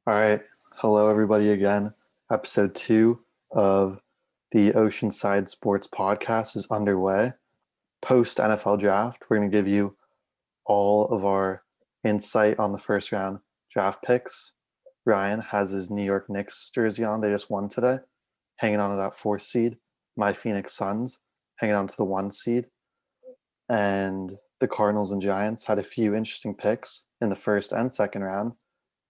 All right. Hello, everybody, again. Episode 2 of the Oceanside Sports Podcast is underway. Post NFL draft, we're going to give you all of our insight on the first round draft picks. Ryan has his New York Knicks jersey on. They just won today, hanging on to that fourth seed. My Phoenix Suns hanging on to the one seed. And the Cardinals and Giants had a few interesting picks in the first and second round.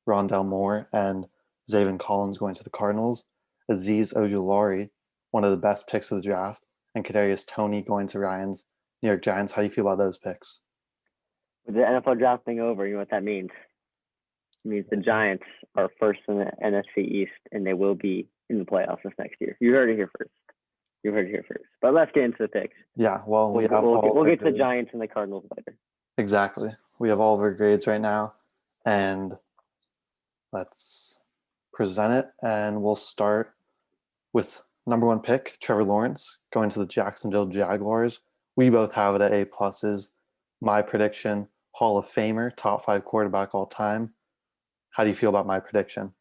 Rondell Moore and Zaven Collins going to the Cardinals, Aziz Ojulari, one of the best picks of the draft, and Kadarius Toney going to Ryan's New York Giants. How do you feel about those picks? With the NFL draft thing over, you know what that means? It means the Giants are first in the NFC East, and they will be in the playoffs this next year. You heard it here first. You heard it here first. But let's get into the picks. Yeah, well, we We'll, have all we'll our get to the grades. Giants and the Cardinals later. Exactly. We have all of our grades right now, and let's present it. And we'll start with number one pick, Trevor Lawrence, going to the Jacksonville Jaguars. We both have it at A pluses. My prediction, Hall of Famer, top 5 quarterback all time. How do you feel about my prediction?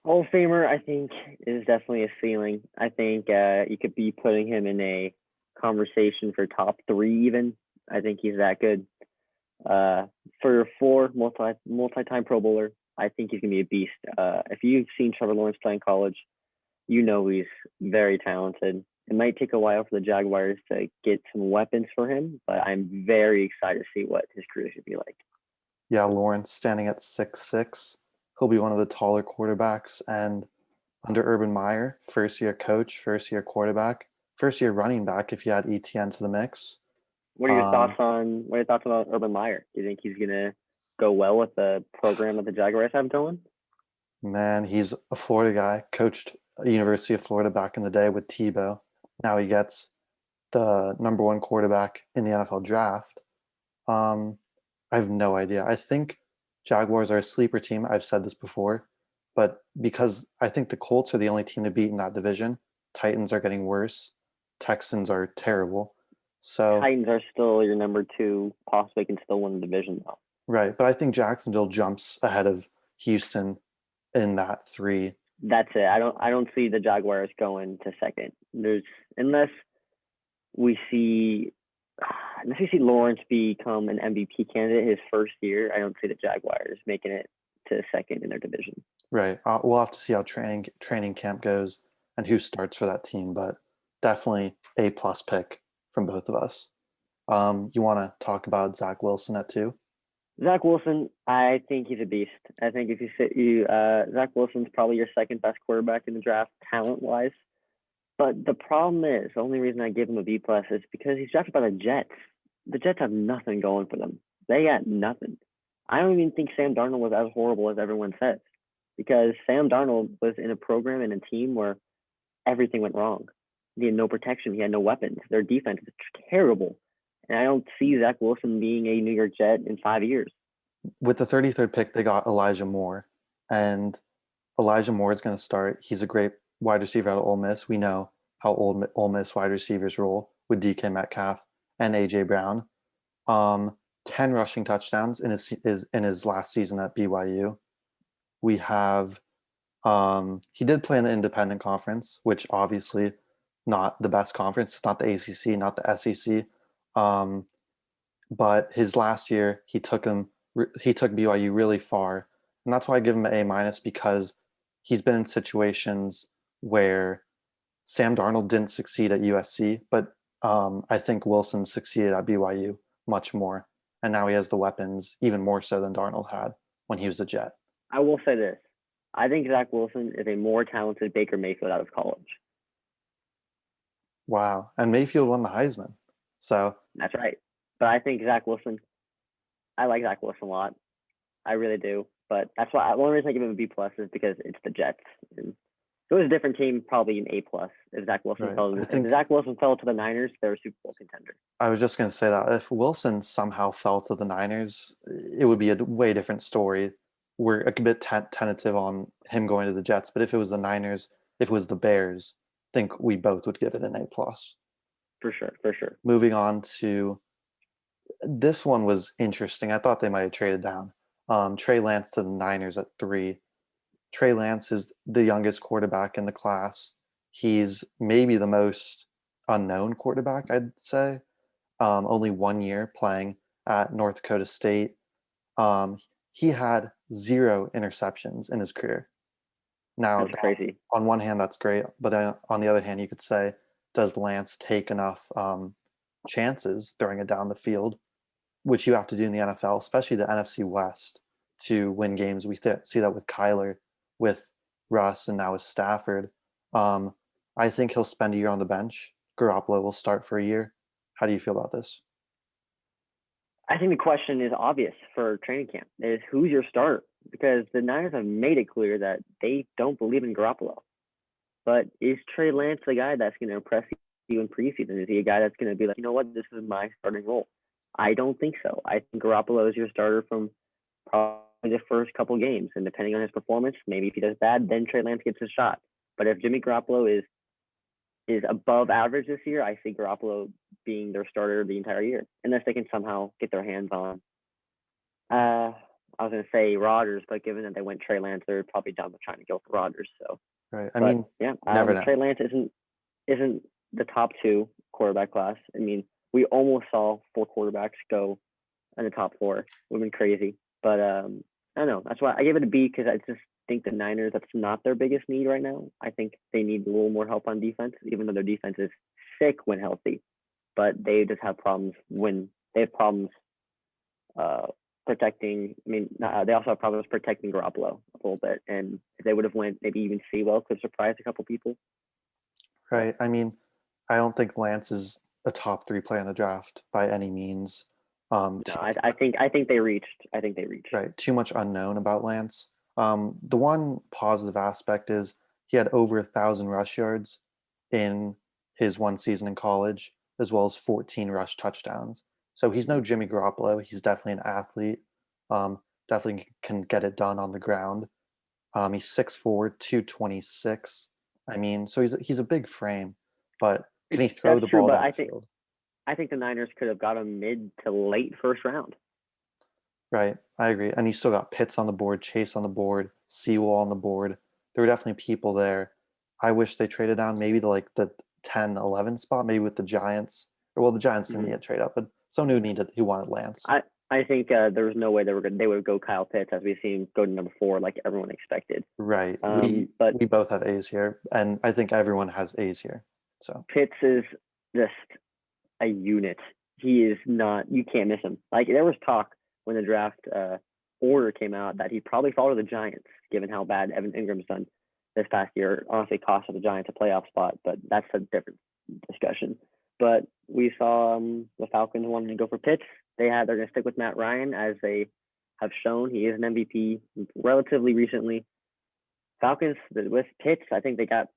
Hall of Famer, I think, is definitely a ceiling. I think you could be putting him in a conversation for top 3 even. I think he's that good. For 4, multi-time Pro Bowler, I think he's going to be a beast. If you've seen Trevor Lawrence play in college, you know he's very talented. It might take a while for the Jaguars to get some weapons for him, but I'm very excited to see what his career should be like. Yeah, Lawrence standing at 6'6". He'll be one of the taller quarterbacks. And under Urban Meyer, first year coach, first year quarterback, first year running back if you add ETN to the mix. What are your thoughts about Urban Meyer? Do you think he's gonna go well with the program that the Jaguars have going? Man, he's a Florida guy, coached University of Florida back in the day with Tebow. Now he gets the number one quarterback in the NFL draft. Um, I have no idea. I think Jaguars are a sleeper team. I've said this before, but because I think the Colts are the only team to beat in that division, Titans are getting worse. Texans are terrible. So, Titans are still your number 2, possibly can still win the division though. right. But I think Jacksonville jumps ahead of Houston in that 3. That's it. I don't see the Jaguars going to second. There's unless we see unless we see Lawrence become an MVP candidate his first year, I don't see the Jaguars making it to second in their division. Right. We'll have to see how training camp goes and who starts for that team, but definitely A plus pick from both of us. You want to talk about Zach Wilson at 2? Zach Wilson, I think he's a beast. I think if Zach Wilson's probably your second best quarterback in the draft, talent wise. But the problem is, the only reason I give him a B plus is because he's drafted by the Jets. The Jets have nothing going for them. They got nothing. I don't even think Sam Darnold was as horrible as everyone says, because Sam Darnold was in a program and a team where everything went wrong. He had no protection. He had no weapons. Their defense is terrible. And I don't see Zach Wilson being a New York Jet in 5 years. With the 33rd pick, they got Elijah Moore, and Elijah Moore is going to start. He's a great wide receiver out of Ole Miss. We know how Ole Miss wide receivers roll with DK Metcalf and AJ Brown. 10 rushing touchdowns in his last season at BYU. We have he did play in the independent conference, which obviously not the best conference. It's not the ACC, not the SEC. But his last year, he took BYU really far, and that's why I give him an A minus, because he's been in situations where Sam Darnold didn't succeed at USC, but I think Wilson succeeded at BYU much more, and now he has the weapons even more so than Darnold had when he was a Jet. I will say this. I think Zach Wilson is a more talented Baker Mayfield out of college. Wow, and Mayfield won the Heisman, so That's right. But I think Zach Wilson, I like Zach Wilson a lot. I really do. But that's why the only reason I give him a B plus is because it's the Jets. And if it was a different team, probably an A plus. If Zach Wilson right. if Zach Wilson fell to the Niners, they're a Super Bowl contender. I was just going to say that if Wilson somehow fell to the Niners, it would be a way different story. We're a bit tentative on him going to the Jets, but if it was the Niners, if it was the Bears, I think we both would give it an A plus. For sure. Moving on to this one was interesting. I thought they might have traded down. Trey Lance to the Niners at 3. Trey Lance is the youngest quarterback in the class. He's maybe the most unknown quarterback, I'd say. Only 1 year playing at North Dakota State. Um, he had 0 interceptions in his career. Now, That's crazy. on one hand, that's great, but then on the other hand, you could say, does Lance take enough chances throwing it down the field, which you have to do in the NFL, especially the NFC West, to win games? We see that with Kyler, with Russ, and now with Stafford. Um, I think he'll spend a year on the bench. Garoppolo will start for a year. How do you feel about this? I think the question is obvious for training camp is who's your starter? Because the Niners have made it clear that they don't believe in Garoppolo. But is Trey Lance the guy that's going to impress you in preseason? Is he a guy that's going to be like, you know what, this is my starting role? I don't think so. I think Garoppolo is your starter from probably the first couple games. And depending on his performance, maybe if he does bad, then Trey Lance gets a shot. But if Jimmy Garoppolo is above average this year, I see Garoppolo being their starter the entire year, unless they can somehow get their hands on. I was going to say Rodgers, but given that they went Trey Lance, they're probably done with trying to go for Rodgers. So, Right. Never know. Trey Lance isn't the top 2 quarterback class. I mean, we almost saw 4 quarterbacks go in the top 4. It would have been crazy, but I don't know. That's why I gave it a B, because I just think the Niners, that's not their biggest need right now. I think they need a little more help on defense, even though their defense is sick when healthy, but they just have problems when they have problems protecting. I mean, they also have problems protecting Garoppolo a little bit, and if they would have went, maybe even Sewell could surprise a couple people. Right. I mean, I don't think Lance is a top 3 player in the draft by any means. No, I think they reached. I think they reached. Right. Too much unknown about Lance. The one positive aspect is he had over 1,000 rush yards in his one season in college, as well as 14 rush touchdowns. So he's no Jimmy Garoppolo. He's definitely an athlete. Definitely can get it done on the ground. He's 6'4", 226. I mean, so he's a big frame, but can he throw the ball down the field? I think the Niners could have got him mid to late first round. Right, I agree. And you still got Pitts on the board, Chase on the board, Sewell on the board. There were definitely people there. I wish they traded down maybe to like the 10, 11 spot, maybe with the Giants. Or well, the Giants didn't yet trade up, but someone who wanted Lance. I think there was no way they would go Kyle Pitts, as we've seen go to number 4 like everyone expected. Right. We both have A's here, and I think everyone has A's here. So Pitts is just a unit. He is not. You can't miss him. Like, there was talk when the draft order came out that he'd probably fall to the Giants, given how bad Evan Ingram's done this past year. Honestly, cost the Giants a playoff spot, but that's a different discussion. But we saw the Falcons wanting to go for Pitts. They're going to stick with Matt Ryan, as they have shown. He is an MVP relatively recently. Falcons with Pitts, I think they got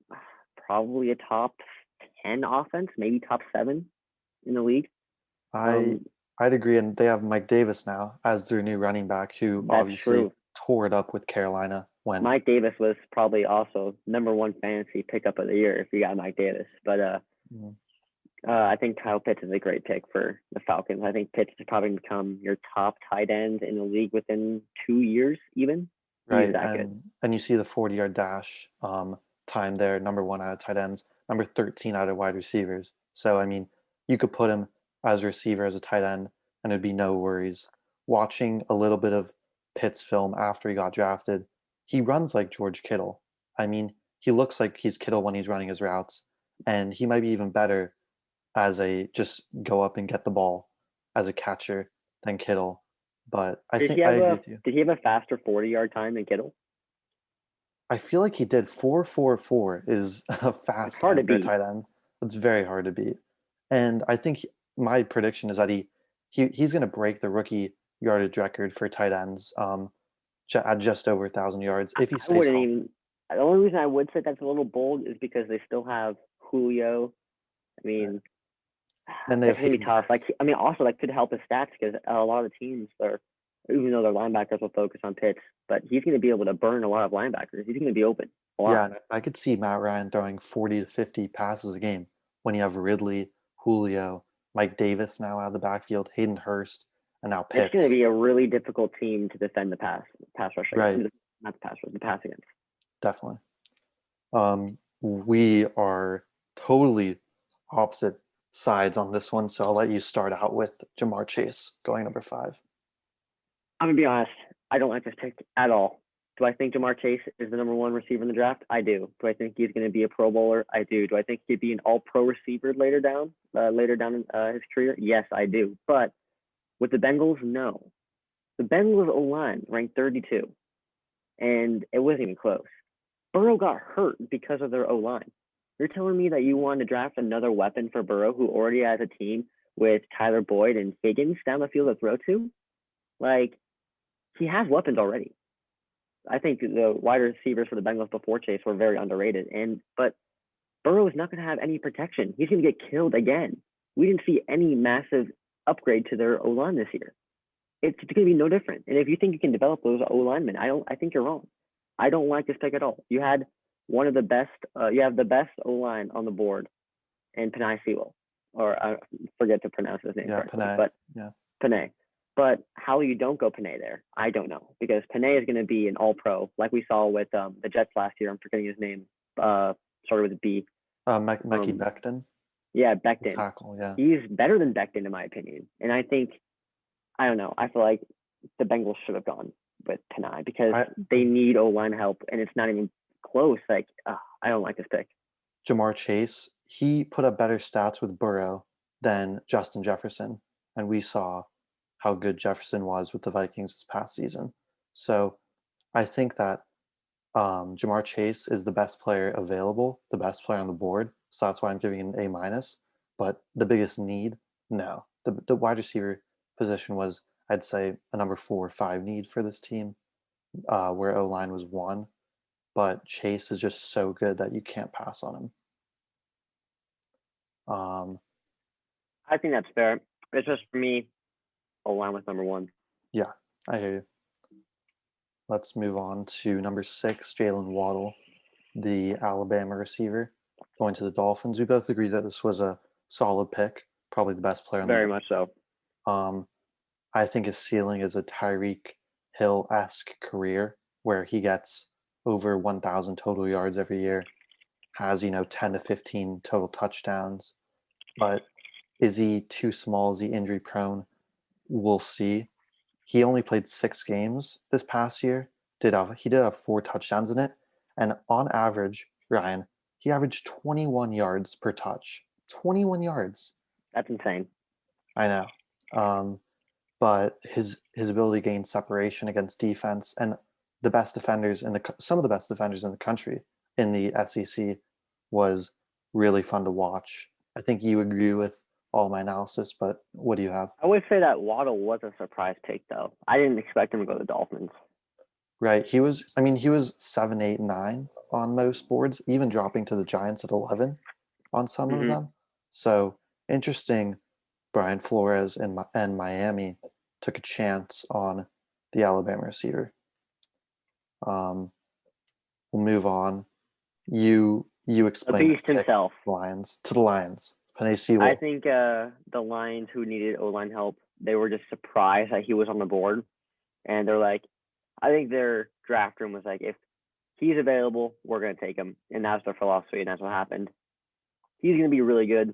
probably a top 10 offense, maybe top 7 in the league. I'd agree, and they have Mike Davis now as their new running back, who obviously tore it up with Carolina. When Mike Davis was probably also number 1 fantasy pickup of the year if you got Mike Davis. But I think Kyle Pitts is a great pick for the Falcons. I think Pitts has probably become your top tight end in the league within 2 years, even. Right, and you see the 40-yard dash time there, number 1 out of tight ends, number 13 out of wide receivers. So, I mean, you could put him as a receiver, as a tight end, and it'd be no worries. Watching a little bit of Pitts' film after he got drafted, he runs like George Kittle. I mean, he looks like he's Kittle when he's running his routes, and he might be even better as a just go up and get the ball as a catcher than Kittle. But I agree with you. Did he have a faster 40-yard time than Kittle? I feel like he did. 4.44 is a fast time for a tight end. It's very hard to beat. And I think my prediction is that he's going to break the rookie yardage record for tight ends at just over 1,000 yards if he stays home. The only reason I would say that's a little bold is because they still have Julio. I mean, and that's going to be tough. Also that could help his stats, because a lot of the teams even though their linebackers will focus on Pitts, but he's going to be able to burn a lot of linebackers. He's going to be open a lot. Yeah, I could see Matt Ryan throwing 40 to 50 passes a game when you have Ridley, Julio, Mike Davis now out of the backfield, Hayden Hurst, and now Pitts. It's going to be a really difficult team to defend the pass rush. Right. Not the pass rush, the pass against. definitely. We are totally opposite sides on this one, so I'll let you start out with Jamar Chase going number 5. I'm gonna be honest. I don't like this pick at all. Do I think Jamar Chase is the number one receiver in the draft? I do. Do I think he's going to be a Pro Bowler? I do. Do I think he'd be an All-Pro receiver later down in his career? Yes, I do. But with the Bengals, no. The Bengals O-line ranked 32, and it wasn't even close. Burrow got hurt because of their O-line. You're telling me that you want to draft another weapon for Burrow, who already has a team with Tyler Boyd and Higgins down the field to throw to? Like, he has weapons already. I think the wide receivers for the Bengals before Chase were very underrated. But Burrow is not going to have any protection. He's going to get killed again. We didn't see any massive upgrade to their O line this year. It's going to be no different. And if you think you can develop those O linemen, I think you're wrong. I don't like this pick at all. You had one of the best. You have the best O line on the board, in Penei Sewell, or I forget to pronounce his name correctly, but Penei. But how you don't go Penei there, I don't know, because Penei is going to be an All-Pro, like we saw with the Jets last year. I'm forgetting his name. Started with a B. Mekhi Becton. Yeah, Becton. Tackle, yeah. He's better than Becton, in my opinion. And I think, I don't know, I feel like the Bengals should have gone with Penei because they need O-line help, and it's not even close. Like, I don't like this pick. Jamar Chase, he put up better stats with Burrow than Justin Jefferson, and we saw how good Jefferson was with the Vikings this past season. So I think that Jamar Chase is the best player available, the best player on the board. So that's why I'm giving an A minus. But the biggest need, no. The wide receiver position was, I'd say, a number 4 or 5 need for this team, where O line was 1. But Chase is just so good that you can't pass on him. I think that's fair. It's just for me, O-line was number 1. Yeah, I hear you. Let's move on to number 6, Jalen Waddle, the Alabama receiver, going to the Dolphins. We both agree that this was a solid pick, probably the best player on the Very board. much so. I think his ceiling is a Tyreek Hill-esque career where he gets over 1,000 total yards every year, has, 10 to 15 total touchdowns. But is he too small? Is he injury prone? We'll see. He only played 6 games this past year. He did have 4 touchdowns in it. And on average, Ryan, he averaged 21 yards per touch. 21 yards. That's insane. I know. But his ability to gain separation against defense and the best defenders some of the best defenders in the country in the SEC was really fun to watch. I think you agree with all my analysis, but what do you have? I would say that Waddle was a surprise pick, though. I didn't expect him to go to the Dolphins. Right. He was 7, 8, 9 on most boards, even dropping to the Giants at 11 on some of them. So interesting. Brian Flores and Miami took a chance on the Alabama receiver. We'll move on. You explained the beast himself. Lions to the Lions. Penei Sewell. I think the Lions, who needed O-line help, they were just surprised that he was on the board, and they're like, I think their draft room was like, if he's available, we're gonna take him, and that's their philosophy, and that's what happened. He's gonna be really good.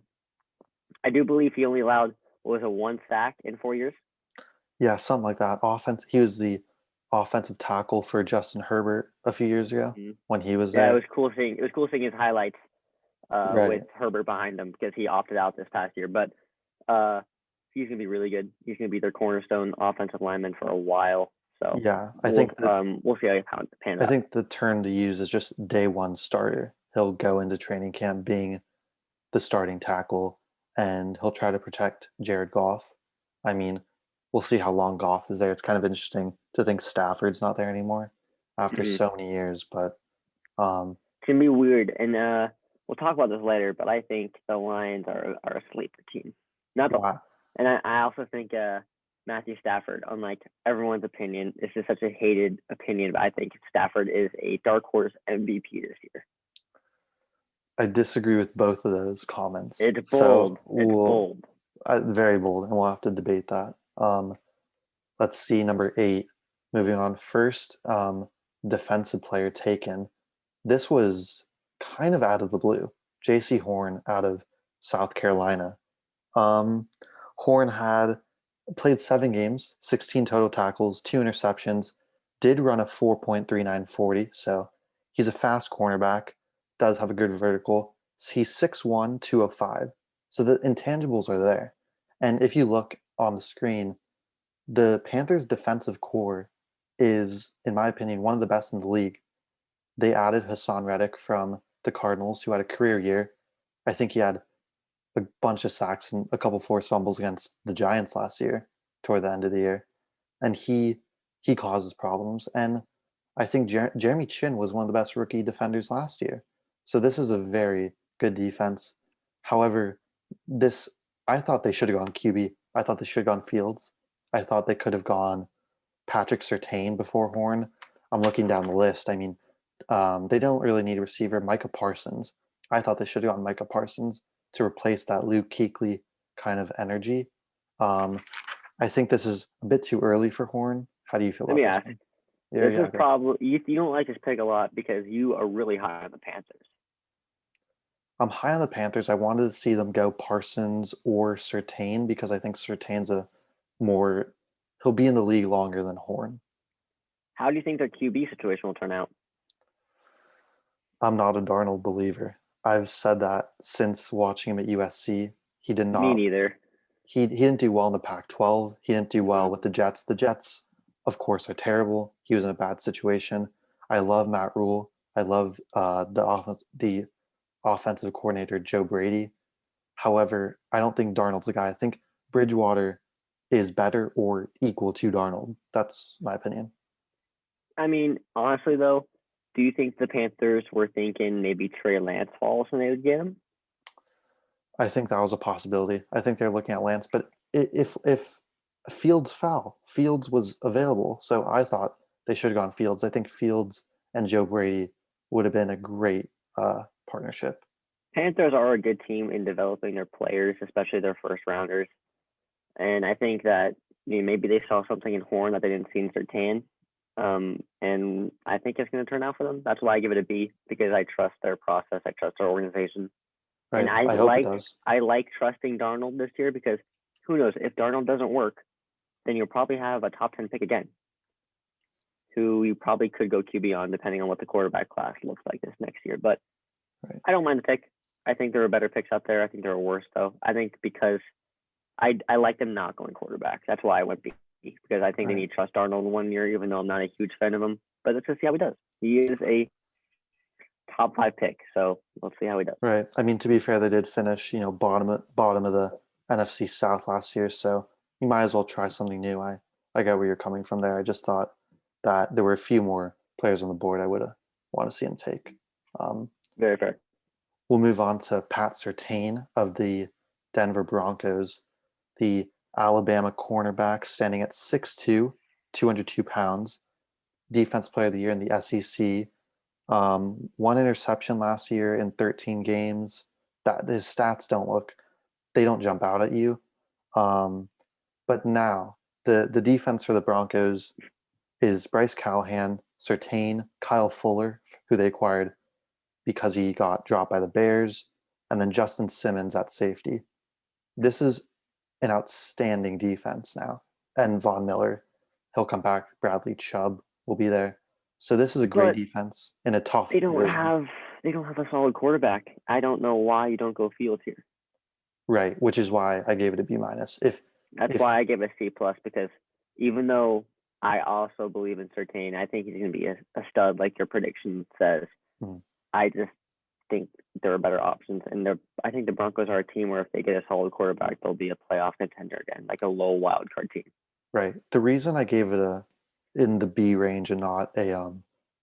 I do believe he only allowed 1 sack in 4 years. Yeah, something like that. He was the offensive tackle for Justin Herbert a few years ago when he was there. Yeah, it was cool seeing his highlights with Herbert behind him because he opted out this past year. But he's gonna be really good. He's gonna be their cornerstone offensive lineman for a while. So yeah, I think we'll see how it pans out. I think the term to use is just day one starter. He'll go into training camp being the starting tackle, and he'll try to protect Jared Goff. I mean, we'll see how long Goff is there. It's kind of interesting to think Stafford's not there anymore after so many years, but it's gonna be weird, and we'll talk about this later. But I think the Lions are a sleeper team. And I also think Matthew Stafford, unlike everyone's opinion, this is such a hated opinion, but I think Stafford is a dark horse MVP this year. I disagree with both of those comments. It's bold. It's bold. Very bold, and we'll have to debate that. Let's see, number 8. Moving on. First defensive player taken this was kind of out of the blue. J.C. Horn out of South Carolina. Um, Horn had played 7 games, 16 total tackles, 2 interceptions, did run a 4.39 40, so he's a fast cornerback, does have a good vertical. He's 6'1", 205. So the intangibles are there. And if you look on the screen, the Panthers' defensive core is, in my opinion, one of the best in the league. They added Hassan Reddick from the Cardinals, who had a career year. I think he had a bunch of sacks and a couple forced fumbles against the Giants last year toward the end of the year, and he causes problems. And I think Jeremy Chin was one of the best rookie defenders last year. So this is a very good defense. However, this I thought they should have gone QB. I thought they should have gone Fields. I thought they could have gone Patrick Surtain before Horn. I'm looking down the list. I mean, they don't really need a receiver. Micah Parsons. I thought they should have gone Micah Parsons to replace that Luke Kuechly kind of energy. Um, I think this is a bit too early for Horn. How do you feel Let about me this ask. one? This is Okay. probably you don't like this pick a lot because you are really high on the Panthers. I'm high on the Panthers. I wanted to see them go Parsons or Surtain because I think Surtain's a more he'll be in the league longer than Horn. How do you think their QB situation will turn out? I'm not a Darnold believer. I've said that since watching him at USC. He did Me not neither. he didn't do well in the Pac-12. He didn't do well Mm-hmm. with the Jets. The Jets, of course, are terrible. He was in a bad situation. I love Matt Rule. I love the offensive coordinator Joe Brady. However, I don't think Darnold's the guy. I think Bridgewater is better or equal to Darnold. That's my opinion. I mean, honestly though, do you think the Panthers were thinking maybe Trey Lance falls when they would get him? I think that was a possibility. I think they're looking at Lance, but if Fields fell, Fields was available, so I thought they should have gone Fields. I think Fields and Joe Brady would have been a great partnership. Panthers are a good team in developing their players, especially their first rounders. And I think that maybe they saw something in Horn that they didn't see in Sertan. And I think it's going to turn out for them. That's why I give it a B because I trust their process. I trust their organization. And Right. I hope it does. I like trusting Darnold this year because who knows if Darnold doesn't work, then you'll probably have a top 10 pick again, who you probably could go QB on depending on what the quarterback class looks like this next year. But Right. I don't mind the pick. I think there are better picks out there. I think there are worse though. I think because I like them not going quarterback. That's why I went B because I think they Right. need to trust Darnold 1 year, even though I'm not a huge fan of him. But let's just see how he does. He is a top 5 pick, so let's see how he does. Right. I mean, to be fair, they did finish, bottom of the NFC South last year, so you might as well try something new. I get where you're coming from there. I just thought that there were a few more players on the board I would have want to see him take. Um, Very fair. we'll move on to Pat Surtain of the Denver Broncos, the Alabama cornerback, standing at 6'2", 202 pounds, defense player of the year in the SEC. 1 interception last year in 13 games. That his stats they don't jump out at you. But now the defense for the Broncos is Bryce Callahan, Surtain, Kyle Fuller, who they acquired because he got dropped by the Bears, and then Justin Simmons at safety. This is an outstanding defense now. And Von Miller, he'll come back. Bradley Chubb will be there. So this is a great But defense in a they tough don't division. have they don't have a solid quarterback. I don't know why you don't go Fields here. Right, which is why I gave it a B minus. That's If why I give a C plus because even though I also believe in Sertain, I think he's going to be a stud like your prediction says. mm, I just think there are better options, and I think the Broncos are a team where if they get a solid quarterback, they'll be a playoff contender again, like a low wild card team. right, the reason I gave it a in the B range and not a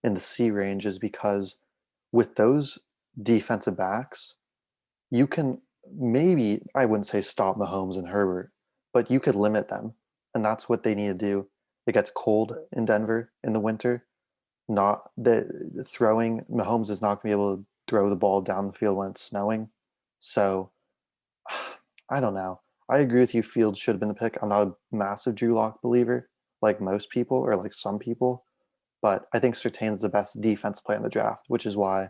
in the C range is because with those defensive backs, you can maybe I wouldn't say stop Mahomes and Herbert, but you could limit them, and that's what they need to do. It gets cold in Denver in the winter. Not the throwing Mahomes is not going to be able to throw the ball down the field when it's snowing. So I don't know. I agree with you. Fields should have been the pick. I'm not a massive Drew Lock believer, like most people or like some people, but I think Surtain's the best defense player in the draft, which is why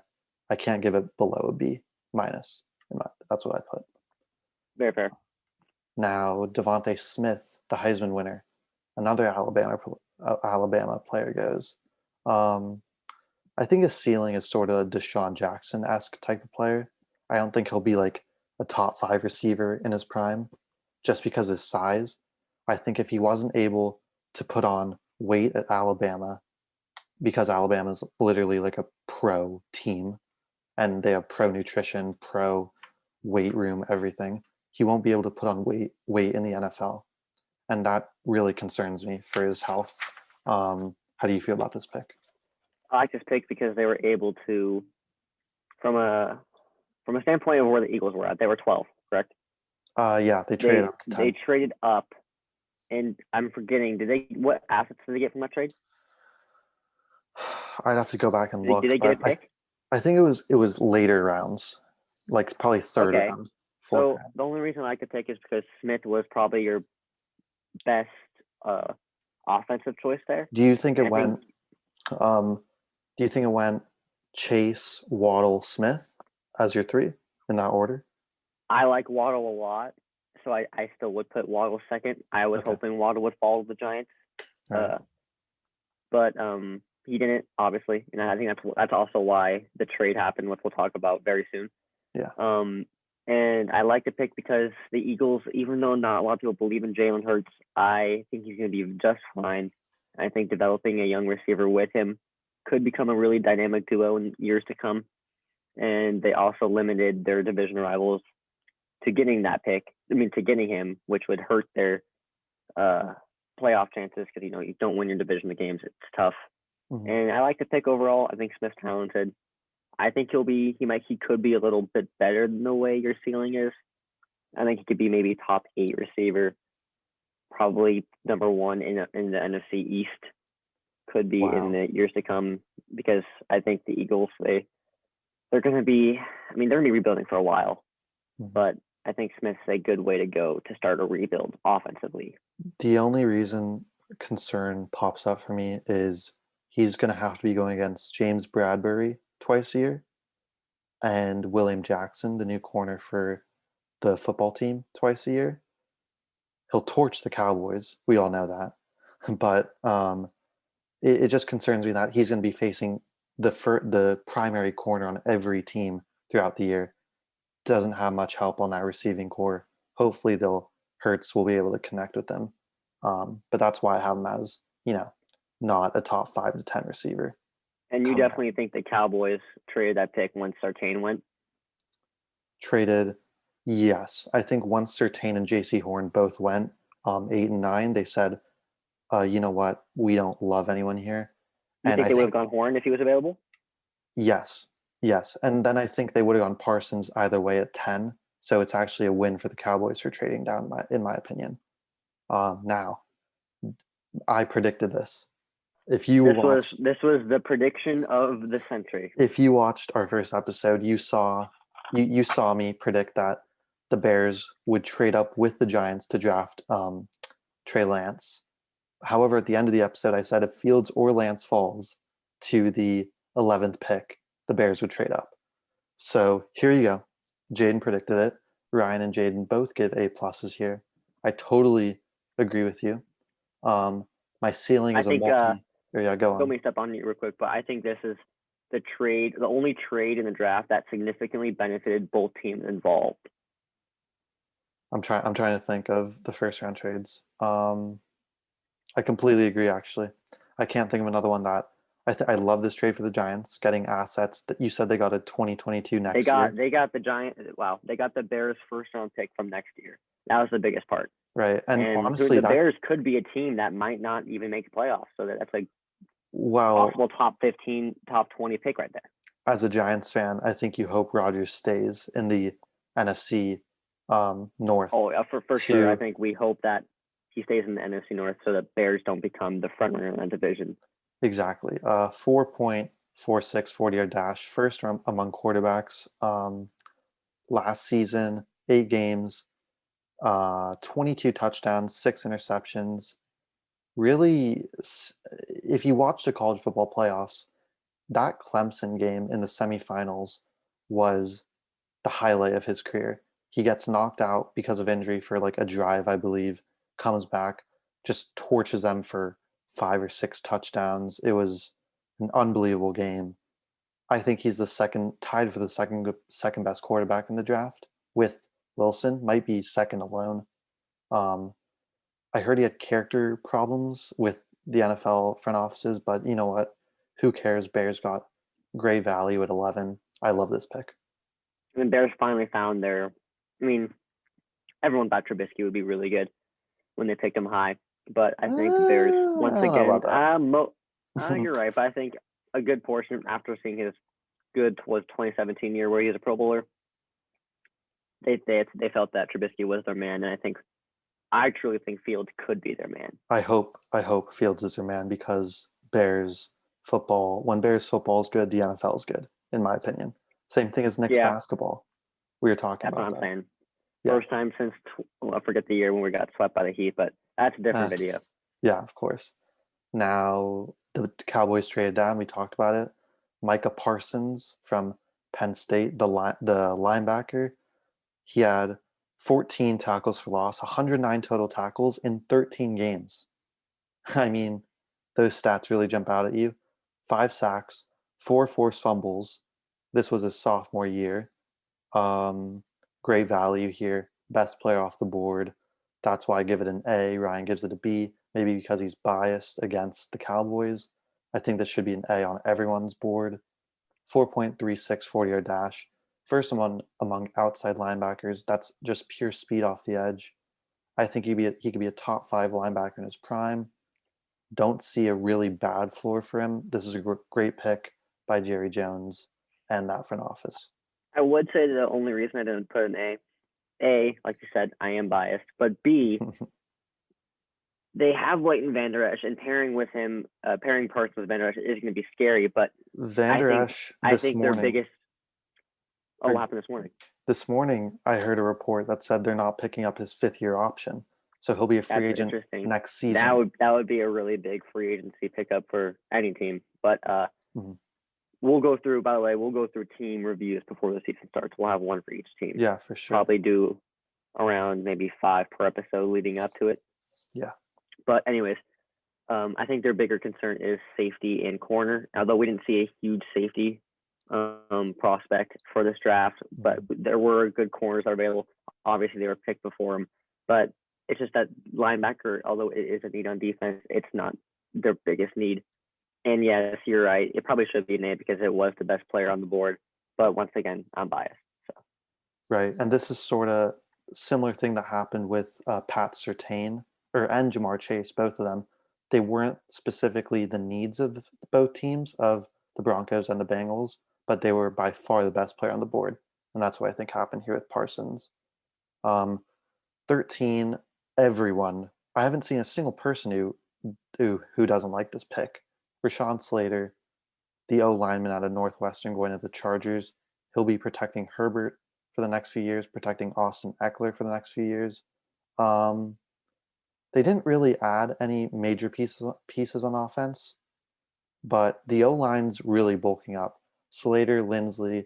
I can't give it below a B minus. That's what I put. Very fair. Now, Devontae Smith, the Heisman winner, another Alabama player goes. I think his ceiling is sort of a Deshaun Jackson-esque type of player. I don't think he'll be like a top 5 receiver in his prime just because of his size. I think if he wasn't able to put on weight at Alabama, because Alabama is literally like a pro team and they have pro nutrition, pro weight room, everything, he won't be able to put on weight in the NFL. And that really concerns me for his health. How do you feel about this pick? I like this pick because they were able to, from a standpoint of where the Eagles were at, they were 12, correct? Yeah, they traded up to 10. They traded up, and I'm forgetting. What assets did they get from that trade? I'd have to go back and look. Did they get a pick? I think it was later rounds, like probably third round. So the only reason I like the pick is because Smith was probably your best offensive choice there. Do you think it went? Do you think it went Chase, Waddle, Smith as your 3 in that order? I like Waddle a lot, so I still would put Waddle second. I was hoping Waddle would fall to the Giants, but he didn't, obviously, and I think that's also why the trade happened, which we'll talk about very soon. Yeah. And I like the pick because the Eagles, even though not a lot of people believe in Jalen Hurts, I think he's going to be just fine. I think developing a young receiver with him could become a really dynamic duo in years to come. And they also limited their division rivals to getting that pick. To getting him, which would hurt their playoff chances because, you don't win your division games. It's tough. Mm-hmm. And I like the pick overall. I think Smith's talented. I think he could be a little bit better than the way your ceiling is. I think he could be maybe top 8 receiver, probably number 1 in the NFC East. Could be in the years to come because I think the Eagles they're going to be rebuilding for a while, but I think Smith's a good way to go to start a rebuild offensively. The only reason concern pops up for me is he's going to have to be going against James Bradbury twice a year and William Jackson, the new corner for the football team, twice a year. He'll torch the Cowboys. We all know that. But it just concerns me that he's going to be facing the primary corner on every team throughout the year. Doesn't have much help on that receiving core. Hopefully Hurts will be able to connect with them. But that's why I have him as, not a top 5 to 10 receiver. And you definitely think the Cowboys traded that pick once Surtain went? Traded, yes. I think once Surtain and J.C. Horn both went 8 and 9, they said, you know what? We don't love anyone here. You think they would have gone Horn if he was available? Yes. And then I think they would have gone Parsons either way at 10. So it's actually a win for the Cowboys for trading down, in my opinion. Now, I predicted this. This was the prediction of the century. If you watched our first episode, you saw me predict that the Bears would trade up with the Giants to draft Trey Lance. However, at the end of the episode, I said if Fields or Lance falls to the 11th pick, the Bears would trade up. So here you go. Jaden predicted it. Ryan and Jaden both give A pluses here. I totally agree with you. My ceiling is yeah, go on. Let me step on you real quick, but I think this is the only trade in the draft that significantly benefited both teams involved. I'm trying to think of the first round trades. I completely agree. Actually, I can't think of another one that I love this trade for the Giants, getting assets that you said they got a 2022 next year. They got the Giants. Wow, they got the Bears first round pick from next year. That was the biggest part. Right, and honestly, the Bears could be a team that might not even make the playoffs. So that's like possible top 15, top 20 pick right there. As a Giants fan, I think you hope Rodgers stays in the NFC North. Oh, for sure. I think we hope that he stays in the NFC North so that Bears don't become the front runner in that division. Exactly. 4.46 40-yard dash, first among quarterbacks. Last season, 8 games, 22 touchdowns, 6 interceptions. really, if you watch the college football playoffs, that Clemson game in the semifinals was the highlight of his career. He gets knocked out because of injury for like a drive, I believe, comes back, just torches them for 5 or 6 touchdowns. It was an unbelievable game. I think he's the second, tied for the second best quarterback in the draft with Wilson. Might be second alone. Um, I heard he had character problems with the NFL front offices, but you know what? Who cares? Bears got great value at 11. I love this pick. And the Bears finally found their. I mean, everyone thought Trubisky would be really good when they picked him high, but I think the Bears once I don't know again. about that. You're right, but I think a good portion after seeing his good was 2017 year where he was a Pro Bowler. They felt that Trubisky was their man, and I truly think Fields could be their man. I hope Fields is your man because Bears football, when Bears football is good, the NFL is good, in my opinion. Same thing as Knicks Yeah, basketball. We were talking that's what about I'm that. saying. Yeah. First time since I forget the year when we got swept by the Heat, but that's a different video. Yeah, of course. Now the Cowboys traded down. We talked about it. Micah Parsons from Penn State, the linebacker. He had 14 tackles for loss, 109 total tackles in 13 games. I mean, those stats really jump out at you. 5 sacks, 4 forced fumbles. This was his sophomore year. Um, Great value here. Best player off the board. That's why I give it an A. Ryan gives it a B, maybe because he's biased against the Cowboys. I think this should be an A on everyone's board. 4.36 40-yard dash. First one among outside linebackers. That's just pure speed off the edge. I think he could be a top 5 linebacker in his prime. Don't see a really bad floor for him. This is a great pick by Jerry Jones and that front office. I would say the only reason I didn't put an A, like you said, I am biased, but B, they have Leighton Vander Esch, and pairing Parsons with Vander Esch is going to be scary. But Vander Esch I this think their morning. biggest. Oh, what happened this morning? This morning, I heard a report that said they're not picking up his 5th-year option, so he'll be a free agent next season. That would be a really big free agency pickup for any team. But Mhm. we'll go through. By the way, we'll go through team reviews before the season starts. We'll have one for each team. Yeah, for sure. Probably do around maybe 5 per episode leading up to it. Yeah. But anyways, I think their bigger concern is safety and corner. Although we didn't see a huge safety prospect for this draft, but there were good corners available. Obviously, they were picked before him, but it's just that linebacker, although it is a need on defense, it's not their biggest need. And yes, you're right. It probably should be an A because it was the best player on the board. But once again, I'm biased. So. Right, and this is sort of similar thing that happened with Pat Surtain and Jamar Chase, both of them. They weren't specifically the needs of both teams, of the Broncos and the Bengals, but they were by far the best player on the board, and that's what I think happened here with Parsons. 13, everyone. I haven't seen a single person who doesn't like this pick. Rashawn Slater, the O lineman out of Northwestern, going to the Chargers. He'll be protecting Herbert for the next few years, protecting Austin Eckler for the next few years. They didn't really add any major pieces on offense, but the O line's really bulking up. Slater, Lindsley,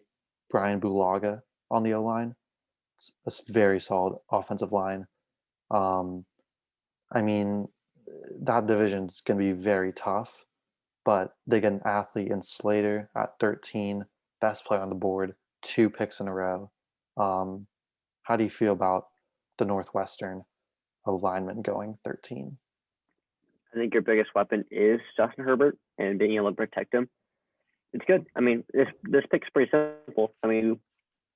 Brian Bulaga on the O line. It's a very solid offensive line. I mean, that division's going to be very tough, but they get an athlete in Slater at 13, best player on the board, 2 picks in a row. How do you feel about the Northwestern lineman going 13? I think your biggest weapon is Justin Herbert and being able to protect him. It's good. I mean, this pick's pretty simple. I mean, you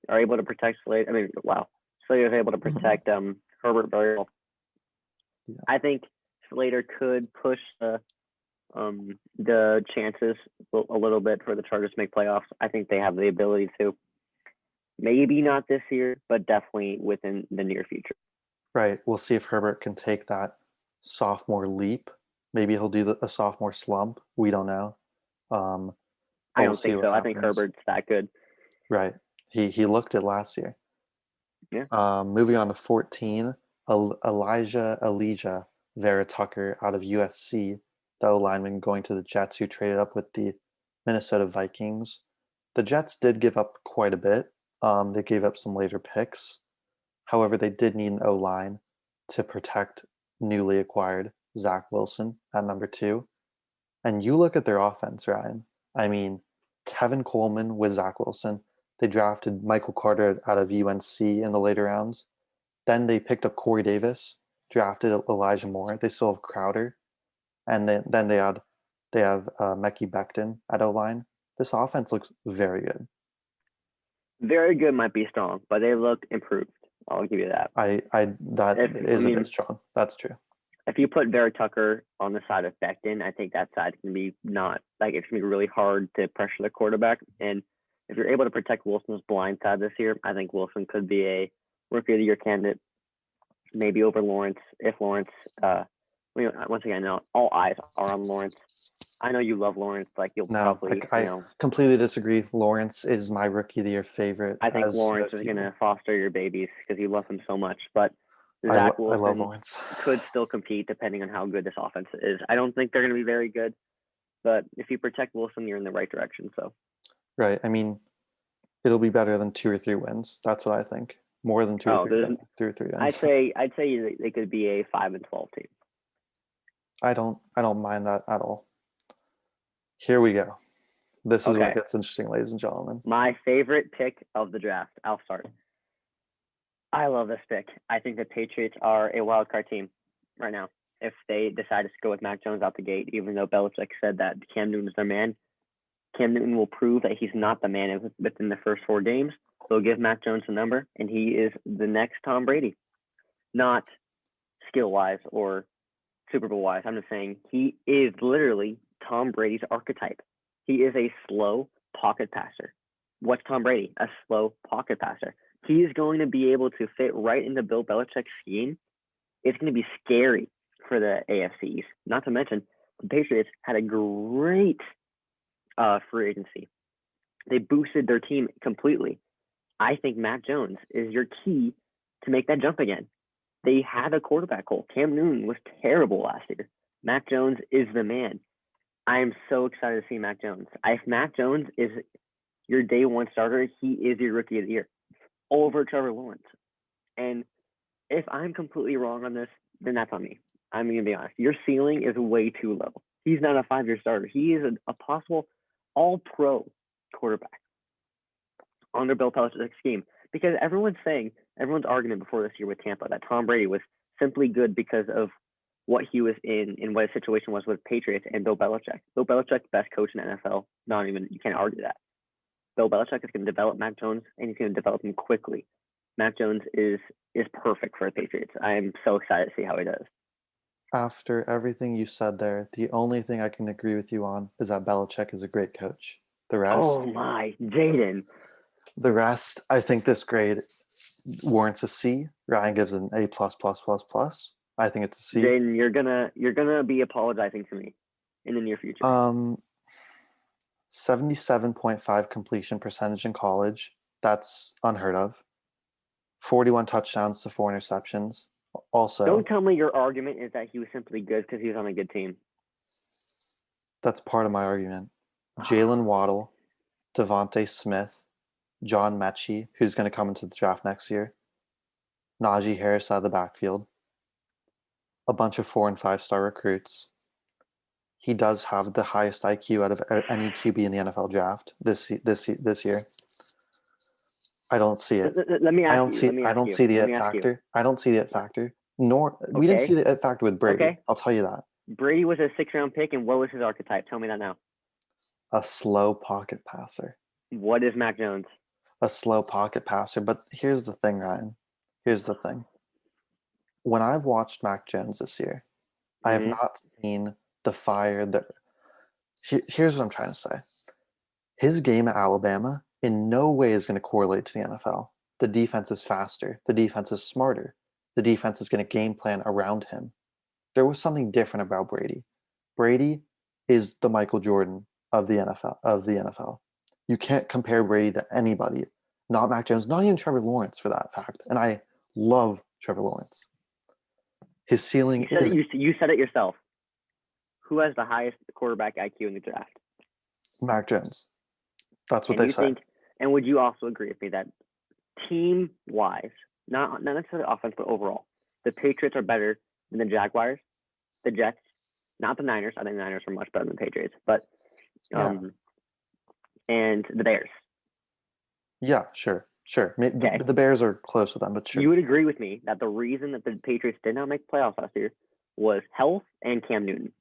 are able to protect Slater. I mean, wow. Slater is able to protect Herbert very well. Yeah. I think Slater could push the chances a little bit for the Chargers to make playoffs. I think they have the ability to. Maybe not this year, but definitely within the near future. Right. We'll see if Herbert can take that sophomore leap. Maybe he'll do a sophomore slump. We don't know. I don't think so. I think Herbert's that good. Right. He looked it last year. Yeah. Moving on to 14, Elijah Vera Tucker out of USC, the O-lineman going to the Jets, who traded up with the Minnesota Vikings. The Jets did give up quite a bit. They gave up some later picks. However, they did need an O-line to protect newly acquired Zach Wilson at number 2. And you look at their offense, Ryan. I mean, Kevin Coleman with Zach Wilson. They drafted Michael Carter out of UNC in the later rounds. Then they picked up Corey Davis, drafted Elijah Moore. They still have Crowder, and then they have Mekhi Becton at O-line. This offense looks very good. Very good might be strong, but they look improved. I'll give you that. That is a bit strong. That's true. If you put Vera Tucker on the side of Becton, I think that side can be not like it's gonna be really hard to pressure the quarterback. And if you're able to protect Wilson's blind side this year, I think Wilson could be a rookie of the year candidate, maybe over Lawrence. If Lawrence, once again, all eyes are on Lawrence. I know you love Lawrence. Like you'll probably, I completely disagree. Lawrence is my rookie of the year favorite. I think Lawrence is going to foster your babies because you love him so much. But Zach Wilson I love Lawrence. Could still compete depending on how good this offense is. I don't think they're going to be very good, but if you protect Wilson, you're in the right direction. So, right. I mean, it'll be better than 2 or 3 wins. That's what I think. More than 2 or 3 wins. I'd say they could be a 5-12 team. I don't mind that at all. Here we go. This is what gets interesting, ladies and gentlemen. My favorite pick of the draft. I'll start. I love this pick. I think the Patriots are a wild card team right now. If they decide to go with Mac Jones out the gate, even though Belichick said that Cam Newton is their man, Cam Newton will prove that he's not the man within the first 4 games. They'll give Mac Jones a number, and he is the next Tom Brady. Not skill-wise or Super Bowl-wise. I'm just saying he is literally Tom Brady's archetype. He is a slow pocket passer. What's Tom Brady? A slow pocket passer. He is going to be able to fit right into Bill Belichick's scheme. It's going to be scary for the AFCs. Not to mention, the Patriots had a great free agency. They boosted their team completely. I think Mac Jones is your key to make that jump again. They had a quarterback hole. Cam Newton was terrible last year. Mac Jones is the man. I am so excited to see Mac Jones. If Mac Jones is your day one starter, he is your rookie of the year over Trevor Lawrence. And if I'm completely wrong on this, then that's on me. I'm going to be honest. Your ceiling is way too low. He's not a 5-year starter. He is a possible all-pro quarterback under Bill Belichick's scheme. Because everyone's arguing before this year with Tampa that Tom Brady was simply good because of what he was in and what his situation was with Patriots and Bill Belichick. Bill Belichick, best coach in the NFL. You can't argue that. Bill Belichick is going to develop Mac Jones, and he's going to develop him quickly. Mac Jones is perfect for the Patriots. I am so excited to see how he does. After everything you said there, the only thing I can agree with you on is that Belichick is a great coach. The rest... Oh my, Jaden. The rest, I think this grade warrants a C. Ryan gives it an A++++. I think it's a C. Jaden, you're gonna be apologizing to me in the near future. 77.5 completion percentage in college. That's unheard of. 41 touchdowns to 4 interceptions. Also, don't tell me your argument is that he was simply good because he was on a good team. That's part of my argument. Jalen Waddle, Devontae Smith, John Mechie, who's going to come into the draft next year, Najee Harris out of the backfield, a bunch of 4- and 5-star recruits. He does have the highest IQ out of any QB in the NFL draft this year. I don't see it. Let me ask you. I don't see the it factor. I don't see the it factor. We didn't see the it factor with Brady. Okay. I'll tell you that. Brady was a 6th-round pick, and what was his archetype? Tell me that now. A slow pocket passer. What is Mac Jones? A slow pocket passer. But here's the thing, Ryan. Here's the thing. When I've watched Mac Jones this year, I have not seen the fire that... Here's what I'm trying to say. His game at Alabama in no way is going to correlate to the NFL. The defense is faster. The defense is smarter. The defense is going to game plan around him. There was something different about Brady. Brady is the Michael Jordan of the NFL. You can't compare Brady to anybody. Not Mac Jones, not even Trevor Lawrence for that fact. And I love Trevor Lawrence. His ceiling is You said it yourself. Who has the highest quarterback IQ in the draft? Mac Jones. That's what And they you say. think, and would you also agree with me that team-wise, not necessarily offense, but overall, the Patriots are better than the Jaguars, the Jets, not the Niners. I think the Niners are much better than the Patriots, but and the Bears. Yeah, sure. The Bears are close with them, but sure. You would agree with me that the reason that the Patriots did not make playoffs last year was health and Cam Newton.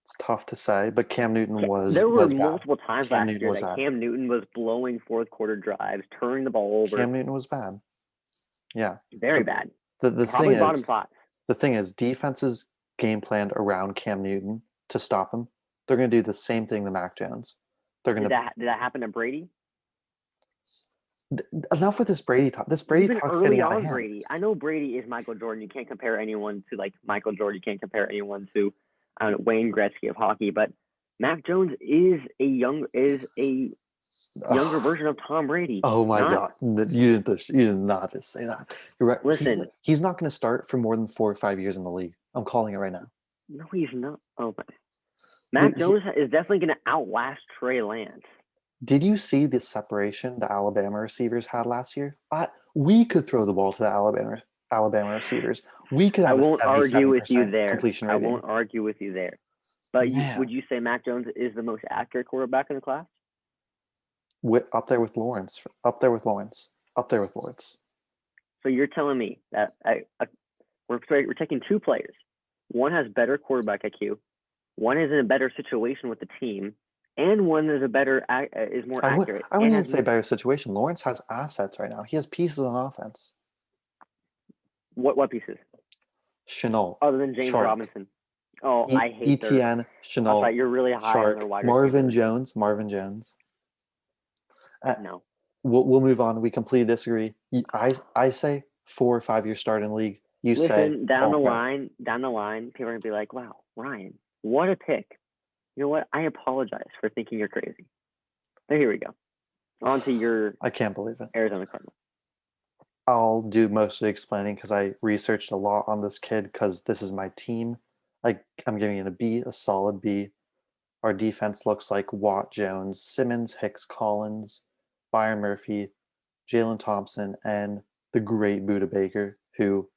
It's tough to say, but Cam Newton was. There were was multiple bad. times Cam last Newton year was that bad. Cam Newton was blowing fourth quarter drives, turning the ball over. Cam Newton was bad. Yeah. Very bad. The Probably thing bottom is, five. the thing is, defenses game planned around Cam Newton to stop him. They're going to do the same thing to Mac Jones. They're going to. Did that happen to Brady? Enough with this Brady talk. This Brady talk early on Brady. I know Brady is Michael Jordan. You can't compare anyone to like Michael Jordan. You can't compare anyone to Wayne Gretzky of hockey. But Mac Jones is a younger version of Tom Brady. Oh my God! You did not just say that. You're right. Listen, he's not going to start for more than 4 or 5 years in the league. I'm calling it right now. No, he's not. Oh, Mac Jones is definitely going to outlast Trey Lance. Did you see the separation the Alabama receivers had last year? We could throw the ball to the Alabama receivers. We could have I won't argue with you there. Completion rating. I won't argue with you there. But would you say Mac Jones is the most accurate quarterback in the class? Up there with Lawrence. So you're telling me that we're taking two players. One has better quarterback IQ. One is in a better situation with the team. And one is more accurate. I wouldn't even say better situation. Lawrence has assets right now. He has pieces on offense. What pieces? Shenault. Other than James Robinson. Oh, I hate Etienne, Shenault. I thought you're really high on their wide Marvin Jones. No. We'll move on. We completely disagree. I say 4 or 5 year start in league. Listen, down the line, people are gonna be like, "Wow, Ryan, what a pick." You know what? I apologize for thinking you're crazy. But here we go. On to your I can't believe it. Arizona Cardinals. I'll do most of the explaining because I researched a lot on this kid because this is my team. I'm giving it a B, a solid B. Our defense looks like Watt, Jones, Simmons, Hicks, Collins, Byron Murphy, Jalen Thompson, and the great Budda Baker, who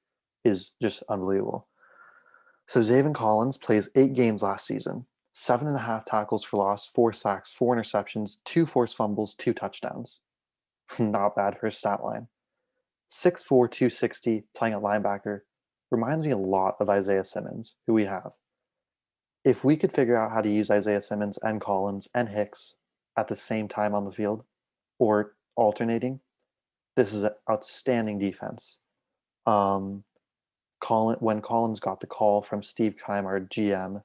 is just unbelievable. So Zaven Collins plays 8 games last season. 7.5 tackles for loss, 4 sacks, 4 interceptions, 2 forced fumbles, 2 touchdowns. Not bad for his stat line. 6'4", 260, playing at linebacker. Reminds me a lot of Isaiah Simmons, who we have. If we could figure out how to use Isaiah Simmons and Collins and Hicks at the same time on the field, or alternating, this is an outstanding defense. When Collins got the call from Steve Keim, our GM,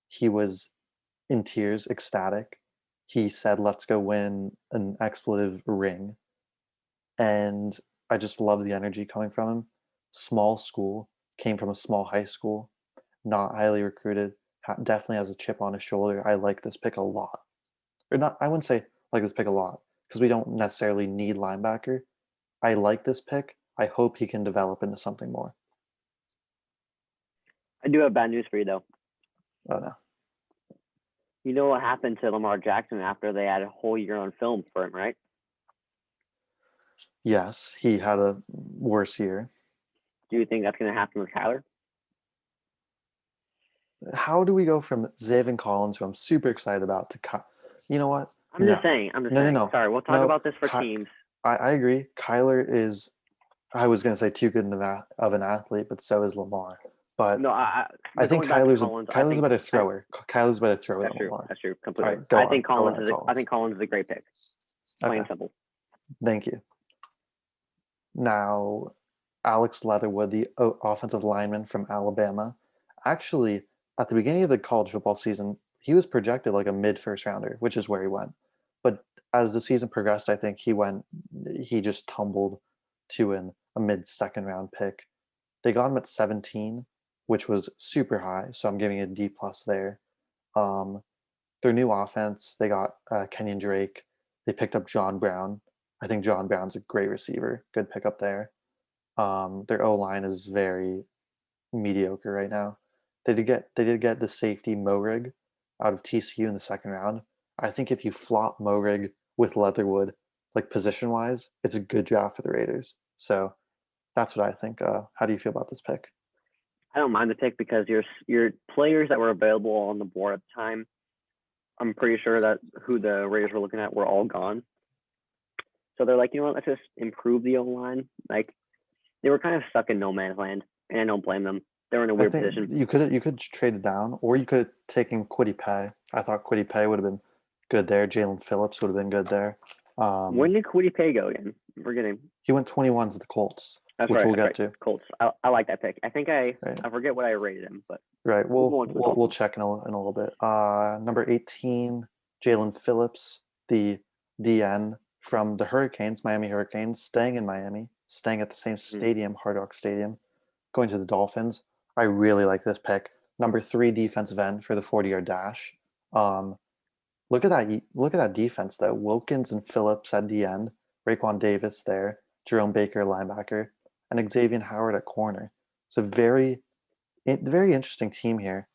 he was in tears, ecstatic. He said, "Let's go win an expletive ring." And I just love the energy coming from him. Small school, came from a small high school, not highly recruited, definitely has a chip on his shoulder. I like this pick a lot. Or not, I wouldn't say like this pick a lot because we don't necessarily need linebacker. I like this pick. I hope he can develop into something more. I do have bad news for you, though. Oh, no. You know what happened to Lamar Jackson after they had a whole year on film for him, right? Yes, he had a worse year. Do you think that's going to happen with Kyler? How do we go from Zaven Collins, who I'm super excited about, to you know what? I'm just saying. No. Sorry, we'll talk about this for teams. I agree. Kyler is, I was going to say too good of an athlete, but so is Lamar. But no, I think Kyler's a better thrower. Kyler's a better thrower than Lamar. That's true. Completely. Right, I think Collins is a great pick. Plain and simple. Thank you. Now, Alex Leatherwood, the offensive lineman from Alabama, actually, at the beginning of the college football season, he was projected like a mid-first rounder, which is where he went. But as the season progressed, I think he just tumbled to a mid-second round pick. They got him at 17, which was super high, so I'm giving it a D+ there. Their new offense, they got Kenyon Drake. They picked up John Brown. I think John Brown's a great receiver. Good pickup there. Their O-line is very mediocre right now. They did get the safety Morig out of TCU in the second round. I think if you flop Morig with Leatherwood, like position-wise, it's a good draft for the Raiders. So that's what I think. How do you feel about this pick? I don't mind the pick because your players that were available on the board at the time, I'm pretty sure that who the Raiders were looking at were all gone. So they're like, you know what, let's just improve the O line. Like they were kind of stuck in no man's land, and I don't blame them. They're in a I weird think position. you could trade it down, or you could have taken Kwity Paye. I thought Kwity Paye would have been good there. Jalen Phillips would have been good there. When did Kwity Paye go again? We're getting. He went 21 to the Colts, That's which right. we'll That's get right. to. Colts. I like that pick. I think I Right. forget what I rated him, but Right. we'll go on to the We'll Dolphins. check in a little bit. Number 18, Jalen Phillips, the DN from the Hurricanes, Miami Hurricanes, staying in Miami, staying at the same stadium, Hard Rock Stadium, going to the Dolphins. I really like this pick. Number 3 defensive end for the 40-yard dash. Um, look at that! Look at that defense though. Wilkins and Phillips at the end, Raekwon Davis there, Jerome Baker linebacker, and Xavier Howard at corner. It's a very interesting team here.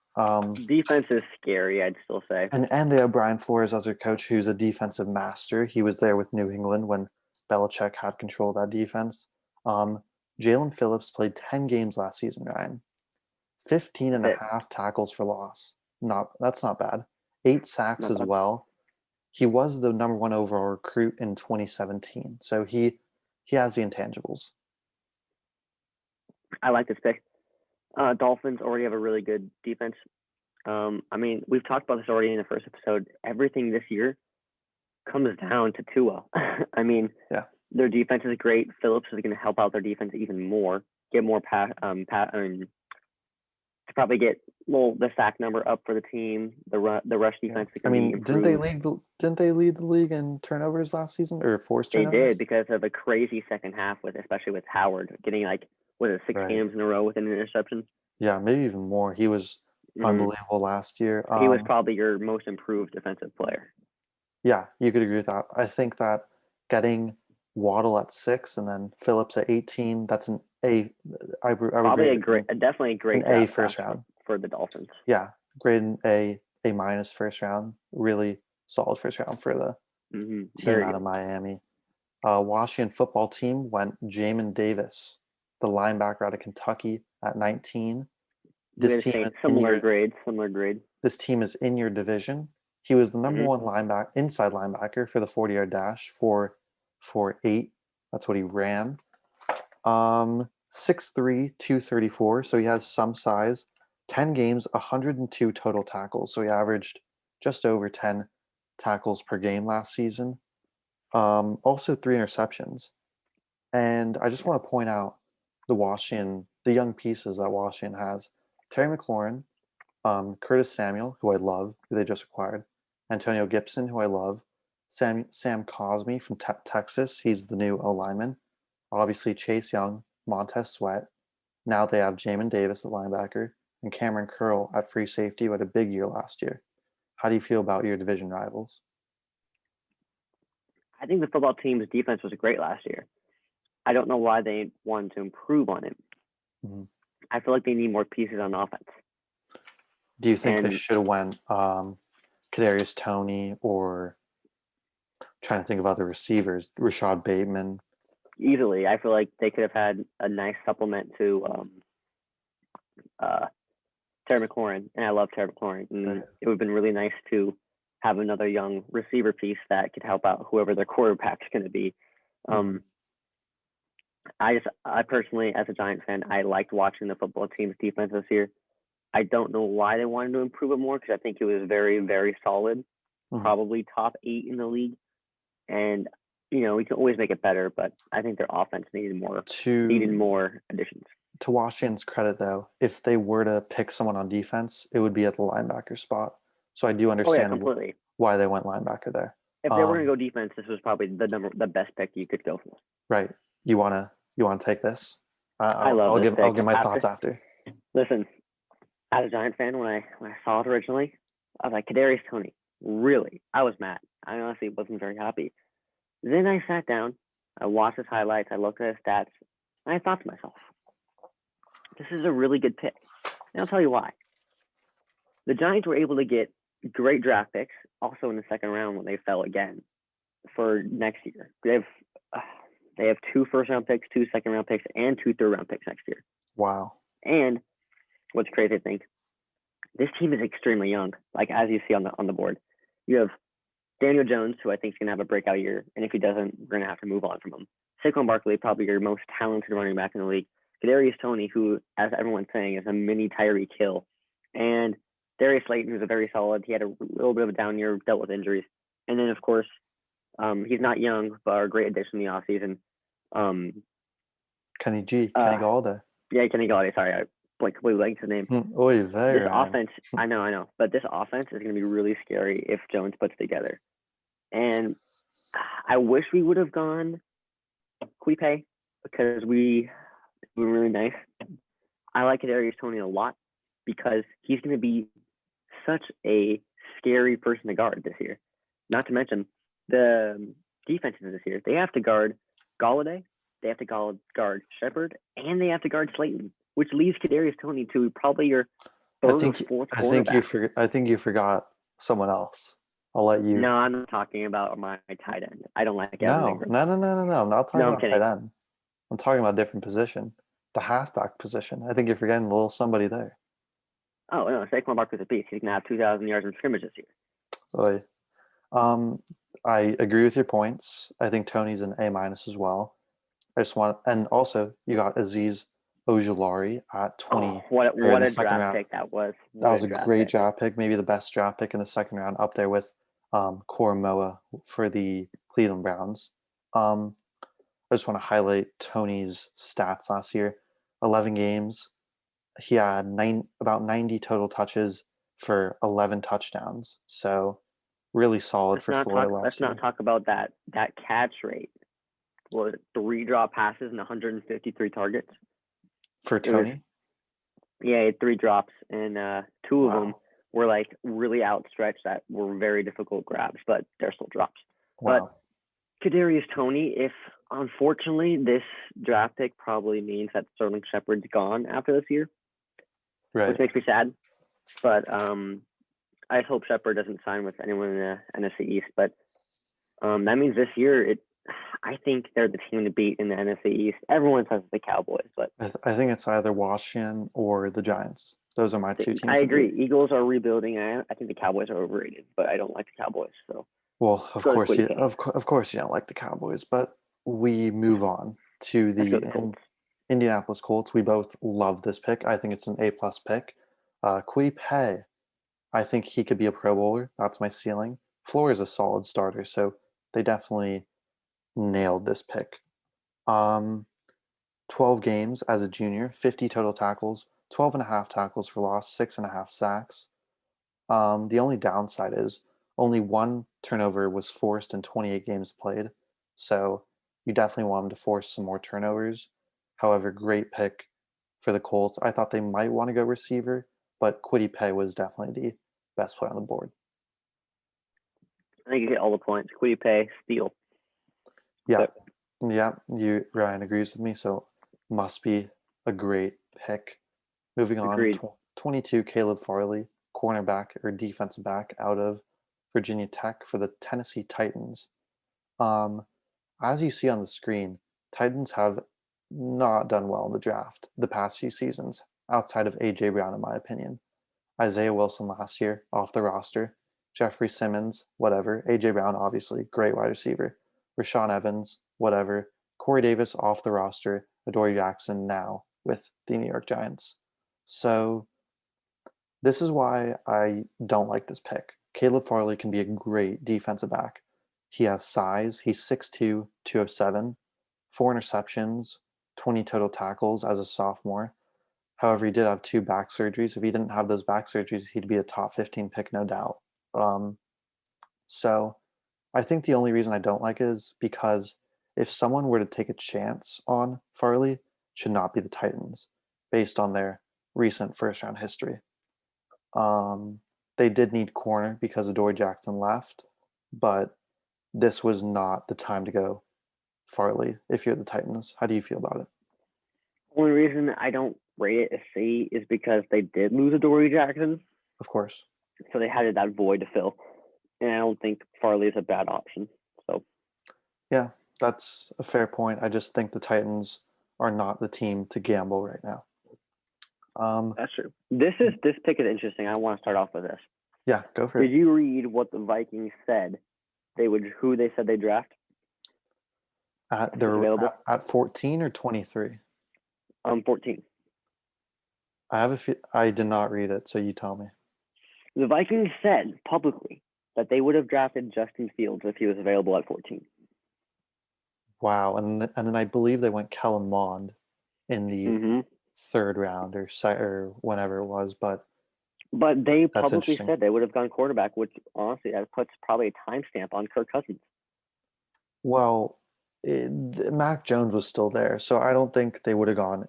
Defense is scary, I'd still say. And they have Brian Flores as their coach, who's a defensive master. He was there with New England when Belichick had control of that defense. Jalen Phillips played 10 games last season, Ryan. 15 and a That's it. half tackles for loss. That's not bad. 8 sacks Not as bad. well. He was the number 1 overall recruit in 2017. So he has the intangibles. I like this pick. Dolphins already have a really good defense. I mean, we've talked about this already in the first episode. Everything this year comes down to Tua. I mean, Yeah. Their defense is great. Phillips is going to help out their defense even more, get more to probably get the sack number up for the team. The rush defense I can be mean, improved. didn't they lead the league in turnovers last season or forced They turnovers? did because of a crazy second half especially with Howard getting was it 6 Right. games in a row with an interception? Yeah, maybe even more. He was unbelievable last year. He was probably your most improved defensive player. Yeah, you could agree with that. I think that getting Waddle at 6 and then Phillips at 18, that's an A. I would Probably grade definitely a great an A draft first class round. for the Dolphins. Yeah, grade an A minus first round. Really solid first round for the team out of Miami. Washington football team went Jamin Davis, the linebacker out of Kentucky at 19. This team is similar grade. This team is in your division. He was the number 1 inside linebacker for the 40-yard dash for 8. That's what he ran. 6'3", 234. So he has some size. 10 games, 102 total tackles. So he averaged just over 10 tackles per game last season. Also 3 interceptions. And I just want to point out the young pieces that Washington has. Terry McLaurin, Curtis Samuel, who I love, who they just acquired. Antonio Gibson, who I love. Sam Cosmi from Texas. He's the new O-lineman. Obviously, Chase Young, Montez Sweat. Now they have Jamin Davis at linebacker and Cameron Curl at free safety, who had a big year last year. How do you feel about your division rivals? I think the football team's defense was great last year. I don't know why they wanted to improve on it. Mm-hmm. I feel like they need more pieces on offense. Do you think they should have went Kadarius Toney or trying to think of other receivers, Rashad Bateman? Easily, I feel like they could have had a nice supplement to Terry McLaurin, and I love Terry McLaurin. And Right. it would have been really nice to have another young receiver piece that could help out whoever their quarterback's going to be. I personally, as a Giants fan, I liked watching the football team's defense this year. I don't know why they wanted to improve it more because I think it was very, very solid, probably top 8 in the league. And we can always make it better, but I think their offense needed more additions. To Washington's credit, though, if they were to pick someone on defense, it would be at the linebacker spot. So I do understand why they went linebacker there. If they were going to go defense, this was probably the best pick you could go for. Right. You wanna take this? I'll give my thoughts after. Listen, as a Giant fan, when I saw it originally, I was like, Kadarius Toney. Really, I was mad. I honestly wasn't very happy. Then I sat down, I watched his highlights, I looked at his stats, and I thought to myself, this is a really good pick. And I'll tell you why. The Giants were able to get great draft picks, also in the second round when they fell again for next year. They have 2 first-round picks, 2 second-round picks, and 2 third-round picks next year. Wow. And what's crazy, I think, this team is extremely young. Like as you see on the board, you have Daniel Jones, who I think is going to have a breakout year, and if he doesn't, we're going to have to move on from him. Saquon Barkley, probably your most talented running back in the league. Kadarius Toney, who, as everyone's saying, is a mini Tyreek Hill, and Darius Slayton, who's a very solid. He had a little bit of a down year, dealt with injuries, and then of course, he's not young, but a great addition in the offseason. Kenny Galladay. Yeah, Kenny Galladay. Sorry, I completely blanked his name. Oy This vey, offense, I know, but this offense is going to be really scary if Jones puts together. And I wish we would have gone Quipe because we were really nice. I like Kadarius Toney a lot because he's going to be such a scary person to guard this year. Not to mention the defenses this year. They have to guard Galladay, they have to guard Shepard, and they have to guard Slayton, which leaves Kadarius Toney to probably your third or fourth quarterback. I think you forgot someone else. I'll let you. No, I'm not talking about my tight end. I don't like Evan No. Ingram. I'm not talking about kidding. tight end. I'm talking about a different position. The halfback position. I think you're forgetting a little somebody there. Oh, no, Saquon Barkley's a beast. He's going to have 2,000 yards in scrimmage this year. Oy. I agree with your points. I think Tony's an A- as well. And also you got Azeez Ojulari at 20. What a draft round. pick that was. That was a great draft pick, maybe the best draft pick in the second round, up there with Koromoa for the Cleveland Browns. I just want to highlight Tony's stats last year. 11 games. He had about 90 total touches for 11 touchdowns. So really solid for Florida last year. Let's not talk about that catch rate. Was 3 drop passes and 153 targets for Tony? He had 3 drops, and 2 of them were like really outstretched that were very difficult grabs, but they're still drops. Wow. But Kadarius Toney, if unfortunately this draft pick probably means that Sterling Shepard's gone after this year, right, which makes me sad. But I hope Shepard doesn't sign with anyone in the NFC East. But that means this year I think they're the team to beat in the NFC East. Everyone says the Cowboys, but I think it's either Washington or the Giants. Those are my 2 teams. I agree. Eagles are rebuilding. I think the Cowboys are overrated, but I don't like the Cowboys. So, well, of course you don't like the Cowboys, but we move on to the Indianapolis Colts. We both love this pick. I think it's an A+ pick. Kwity Paye, I think he could be a Pro Bowler. That's my ceiling. Floor is a solid starter, so they definitely nailed this pick. 12 games as a junior, 50 total tackles, 12.5 tackles for loss, 6.5 sacks. The only downside is only 1 turnover was forced in 28 games played. So you definitely want him to force some more turnovers. However, great pick for the Colts. I thought they might want to go receiver, but Kwity Paye was definitely the best player on the board. I think you hit all the points. Kwity Paye, steal. Yeah. Yeah, Ryan agrees with me, so must be a great pick. Moving on, 22, Caleb Farley, cornerback or defensive back out of Virginia Tech for the Tennessee Titans. As you see on the screen, Titans have not done well in the draft the past few seasons, outside of A.J. Brown, in my opinion. Isaiah Wilson last year, off the roster. Jeffrey Simmons, whatever. A.J. Brown, obviously, great wide receiver. Rashaan Evans, whatever. Corey Davis, off the roster. Adoree Jackson now with the New York Giants. So this is why I don't like this pick. Caleb Farley can be a great defensive back. He has size. He's 6'2", 207, 4 interceptions, 20 total tackles as a sophomore. However, he did have 2 back surgeries. If he didn't have those back surgeries, he'd be a top 15 pick, no doubt. So I think the only reason I don't like it is because if someone were to take a chance on Farley, it should not be the Titans, based on their recent first-round history. They did need corner because Adoree Jackson left, but this was not the time to go Farley if you're the Titans. How do you feel about it? Only reason I don't rate it a C is because they did lose Adoree Jackson, Of course. so they had that void to fill. And I don't think Farley is a bad option. So Yeah, that's a fair point. I just think the Titans are not the team to gamble right now. that's true. This pick is interesting. I want to start off with this. Yeah, go for Did it. you read what the Vikings said who they said they draft? At 14 or 23? 14. I did not read it, so you tell me. The Vikings said publicly that they would have drafted Justin Fields if he was available at 14. Wow, and then I believe they went Kellen Mond in the third round or whenever it was, but they that's publicly interesting. said they would have gone quarterback, which honestly that puts probably a timestamp on Kirk Cousins. Well, Mac Jones was still there, so I don't think they would have gone.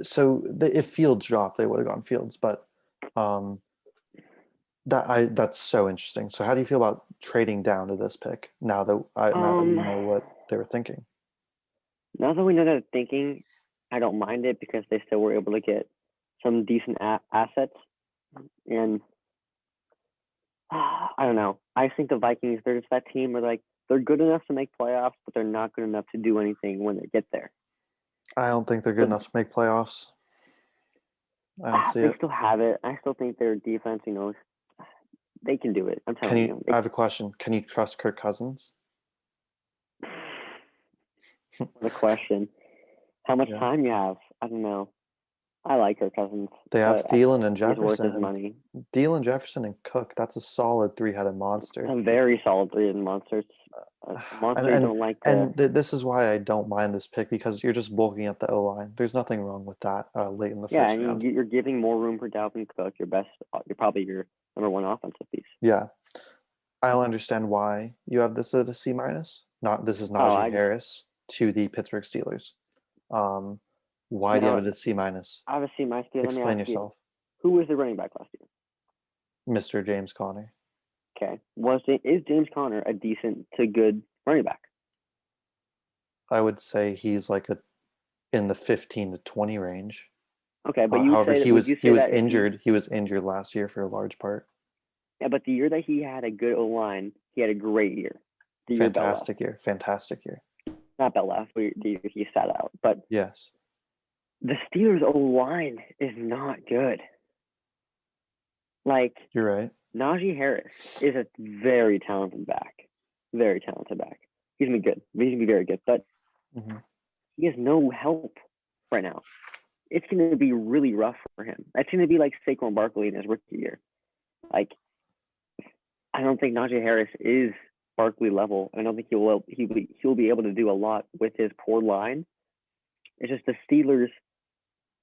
So if Fields dropped, they would have gone Fields, but that's so interesting. So how do you feel about trading down to this pick now that we know what they were thinking? Now that we know they're thinking, I don't mind it because they still were able to get some decent assets. And I don't know. I think the Vikings, they're just that team where they're good enough to make playoffs, but they're not good enough to do anything when they get there. I don't think they're good enough to make playoffs. I don't see they it. Still have it. I still think their defense, they can do it. I'm telling you. I have a question. Can you trust Kirk Cousins? The question. How much time you have? I don't know. I like Kirk Cousins. They have Thielen and Jefferson. He's worth his money. Thielen, Jefferson, and Cook. That's a solid three-headed monster. A very solid three-headed monster. Monster you don't like. This is why I don't mind this pick, because you're just bulking up the O-line. There's nothing wrong with that late in the first round. You're giving more room for Dalvin Cook. You're probably your number one offensive piece. Yeah. I don't understand why you have this at a C-. This is Najee Harris to the Pittsburgh Steelers. Why do you have it at C-? I have a C-. Explain yourself. Who was the running back last year? Mr. James Conner. Okay. Is James Conner a decent to good running back? I would say he's in the 15 to 20 range. Okay, but however, he was injured. He was injured last year for a large part. Yeah, but the year that he had a good O-line, he had a great year. Fantastic year. Not Bell left, but the year he sat out. But yes, the Steelers' O-line is not good. You're right. Najee Harris is a very talented back. Very talented back. He's going to be good. He's going to be very good. But he has no help right now. It's going to be really rough for him. It's going to be like Saquon Barkley in his rookie year. I don't think Najee Harris is Barkley level. I don't think he'll be able to do a lot with his poor line. It's just the Steelers.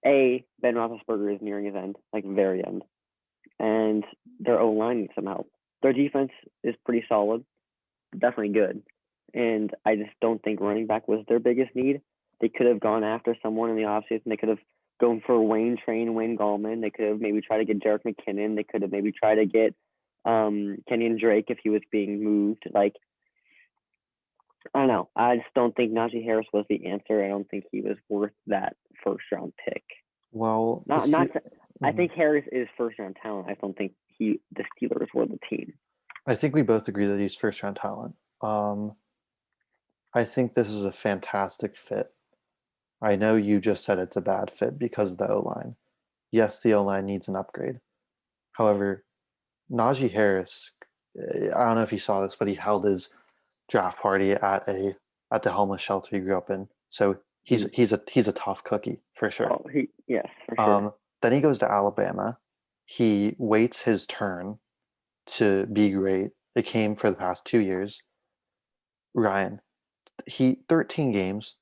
Ben Roethlisberger is nearing his end, very end, and their O-line needs some help. Their defense is pretty solid, definitely good, and I just don't think running back was their biggest need. They could have gone after someone in the offseason. They Could have gone for Wayne Gallman. They could have maybe tried to get Jerick McKinnon. They could have maybe tried to get Kenyon Drake if he was being moved. I don't know. I just don't think Najee Harris was the answer. I don't think he was worth that first-round pick. Well, I think Harris is first-round talent. I don't think the Steelers were the team. I think we both agree that he's first-round talent. I think this is a fantastic fit. I know you just said it's a bad fit because of the O-line. Yes, the O-line needs an upgrade. However, Najee Harris, I don't know if you saw this, but he held his draft party at the homeless shelter he grew up in. So he's a tough cookie for sure. Oh, yes, for sure. Then he goes to Alabama. He waits his turn to be great. It came for the past 2 years. Ryan, 13 games,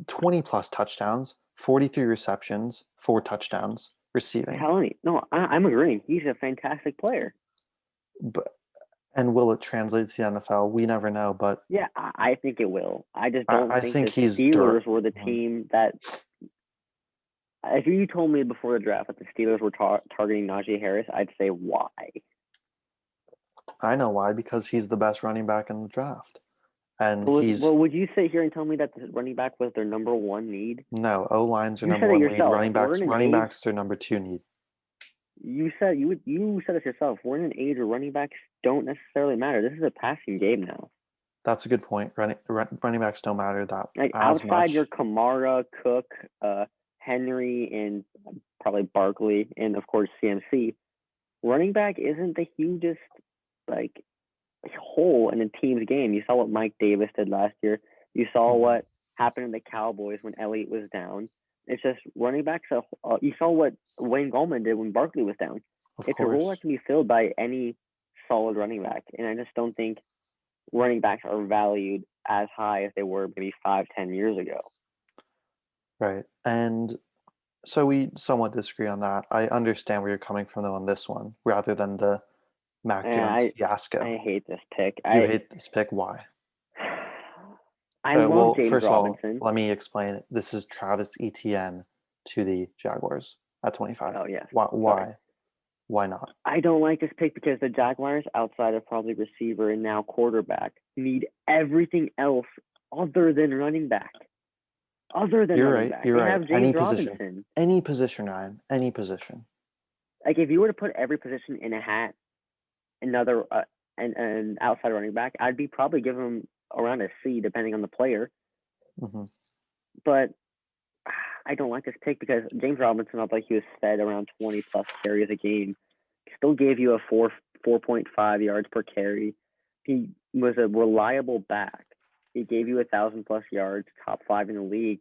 20 plus touchdowns, 43 receptions, 4 touchdowns receiving. I'm agreeing. He's a fantastic player. And will it translate to the NFL? We never know, but yeah, I think it will. I just don't think the he's Steelers were the team that. If you told me before the draft that the Steelers were targeting Najee Harris, I'd say why. I know why, because he's the best running back in the draft. And he's Well, would you sit here and tell me that the running back was their number one need? no, O-lines are You number said it one lead. yourself. Running backs are number two need. You said it yourself. We're in an age where running backs don't necessarily matter. This is a passing game now. That's a good point. Running backs don't matter that Like as outside much. your Kamara, Cook, Henry, and probably Barkley, and of course CMC, running back isn't the hugest like hole in a team's game. You saw what Mike Davis did last year. You saw what happened in the Cowboys when Elliott was down. It's just running backs. You saw what Wayne Gallman did when Barkley was down. It's a role that can be filled by any solid running back, and I just don't think running backs are valued as high as they were maybe 5-10 years ago. Right, and so we somewhat disagree on that. I understand where you're coming from though on this one, rather than the Mac Jones fiasco. I hate this pick. You hate this pick? Why? I love James first Robinson. of all, let me explain it. This is Travis Etienne to the Jaguars at 25. Oh, yeah. Why? Why not? I don't like this pick because the Jaguars, outside of probably receiver and now quarterback, need everything else other than running back. You're right. You're right. Have James Robinson. Any position, Ryan. Any position. Like if you were to put every position in a hat, another an outside running back, I'd be probably giving him around a C depending on the player. Mm-hmm. But I don't like this pick because James Robinson, although he was fed around 20 plus carries a game, still gave you a 4.5 yards per carry. He was a reliable back. He gave you 1,000 plus yards, top 5 in the league.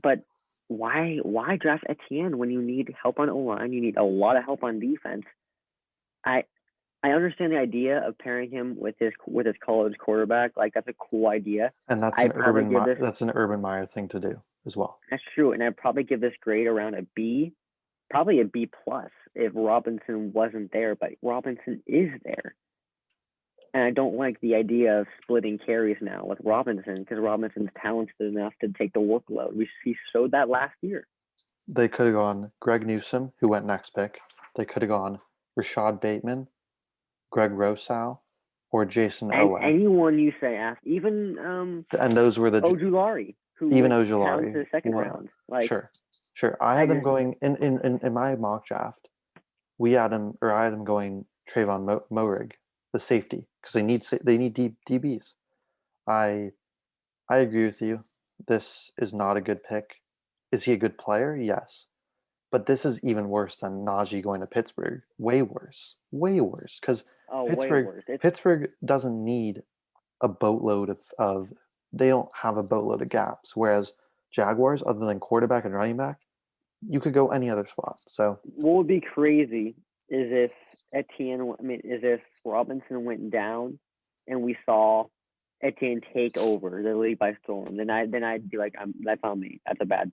But why draft Etienne when you need help on O-line? You need a lot of help on defense. I understand the idea of pairing him with his college quarterback. Like that's a cool idea. And that's an Urban Meyer thing to do as well. That's true, and I'd probably give this grade around a B, probably a B plus if Robinson wasn't there. But Robinson is there, and I don't like the idea of splitting carries now with Robinson because Robinson's talented enough to take the workload. He showed that last year. They could have gone Greg Newsome, who went next pick. They could have gone Rashad Bateman, Greg Rousseau, or Jason Owe. Anyone you say, even and those were the Ojulari, who even went Ojulari to the second round. Like sure. I had them going in my mock draft. I had them going Trayvon Moehrig, the safety, because they need DBs. I agree with you. This is not a good pick. Is he a good player? Yes. But this is even worse than Najee going to Pittsburgh. Way worse. Because Pittsburgh doesn't need a boatload of they don't have a boatload of gaps. Whereas Jaguars, other than quarterback and running back, you could go any other spot. So what would be crazy is if Robinson went down and we saw Etienne take over the league by storm, then I'd be like, that's on me. That's a bad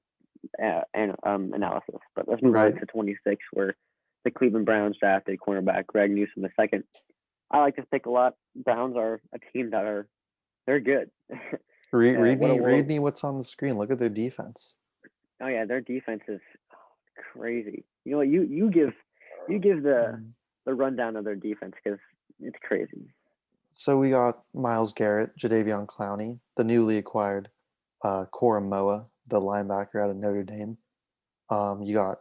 analysis. But let's move on to 26, where the Cleveland Browns drafted cornerback Greg Newsome II. I like this pick a lot. Browns are a team they're good. read me what's on the screen. Look at their defense. Oh yeah, their defense is crazy. You know what? You give the rundown of their defense because it's crazy. So we got Myles Garrett, Jadeveon Clowney, the newly acquired Koromoa, the linebacker out of Notre Dame. You got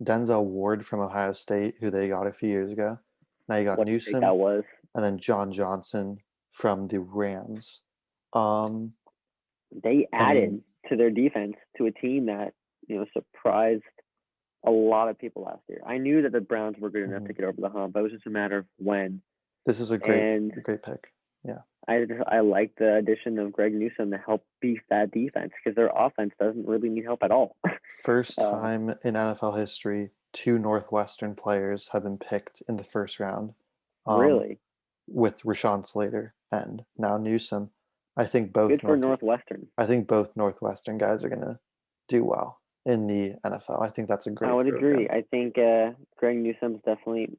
Denzel Ward from Ohio State, who they got a few years ago. Now you got Newsome, and then John Johnson from the Rams. They added to their defense to a team that surprised a lot of people last year. I knew that the Browns were good enough to get over the hump, but it was just a matter of when. This is a great pick. Yeah. I like the addition of Greg Newsome to help beef that defense because their offense doesn't really need help at all. First time in NFL history, 2 Northwestern players have been picked in the first round. Really? With Rashawn Slater and now Newsome. I think both good for Northwestern. I think both Northwestern guys are gonna do well in the NFL. I think that's a great. I would agree. I think Greg Newsome's definitely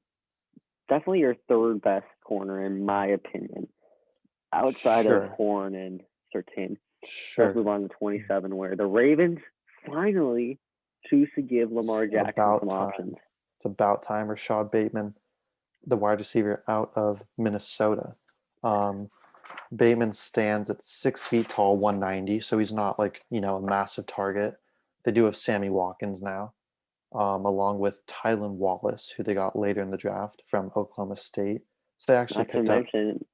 your third best corner in my opinion, outside of Horn and Surtain. Sure. Let's move on to 27, where the Ravens finally choose to give Lamar Jackson some options. It's about time. Rashad Bateman. the wide receiver out of Minnesota. Um, Bateman stands at 6 feet tall, 190, so he's not like, a massive target. They do have Sammy Watkins now, along with Tylan Wallace, who they got later in the draft from Oklahoma State. So they actually Not to picked up, mention,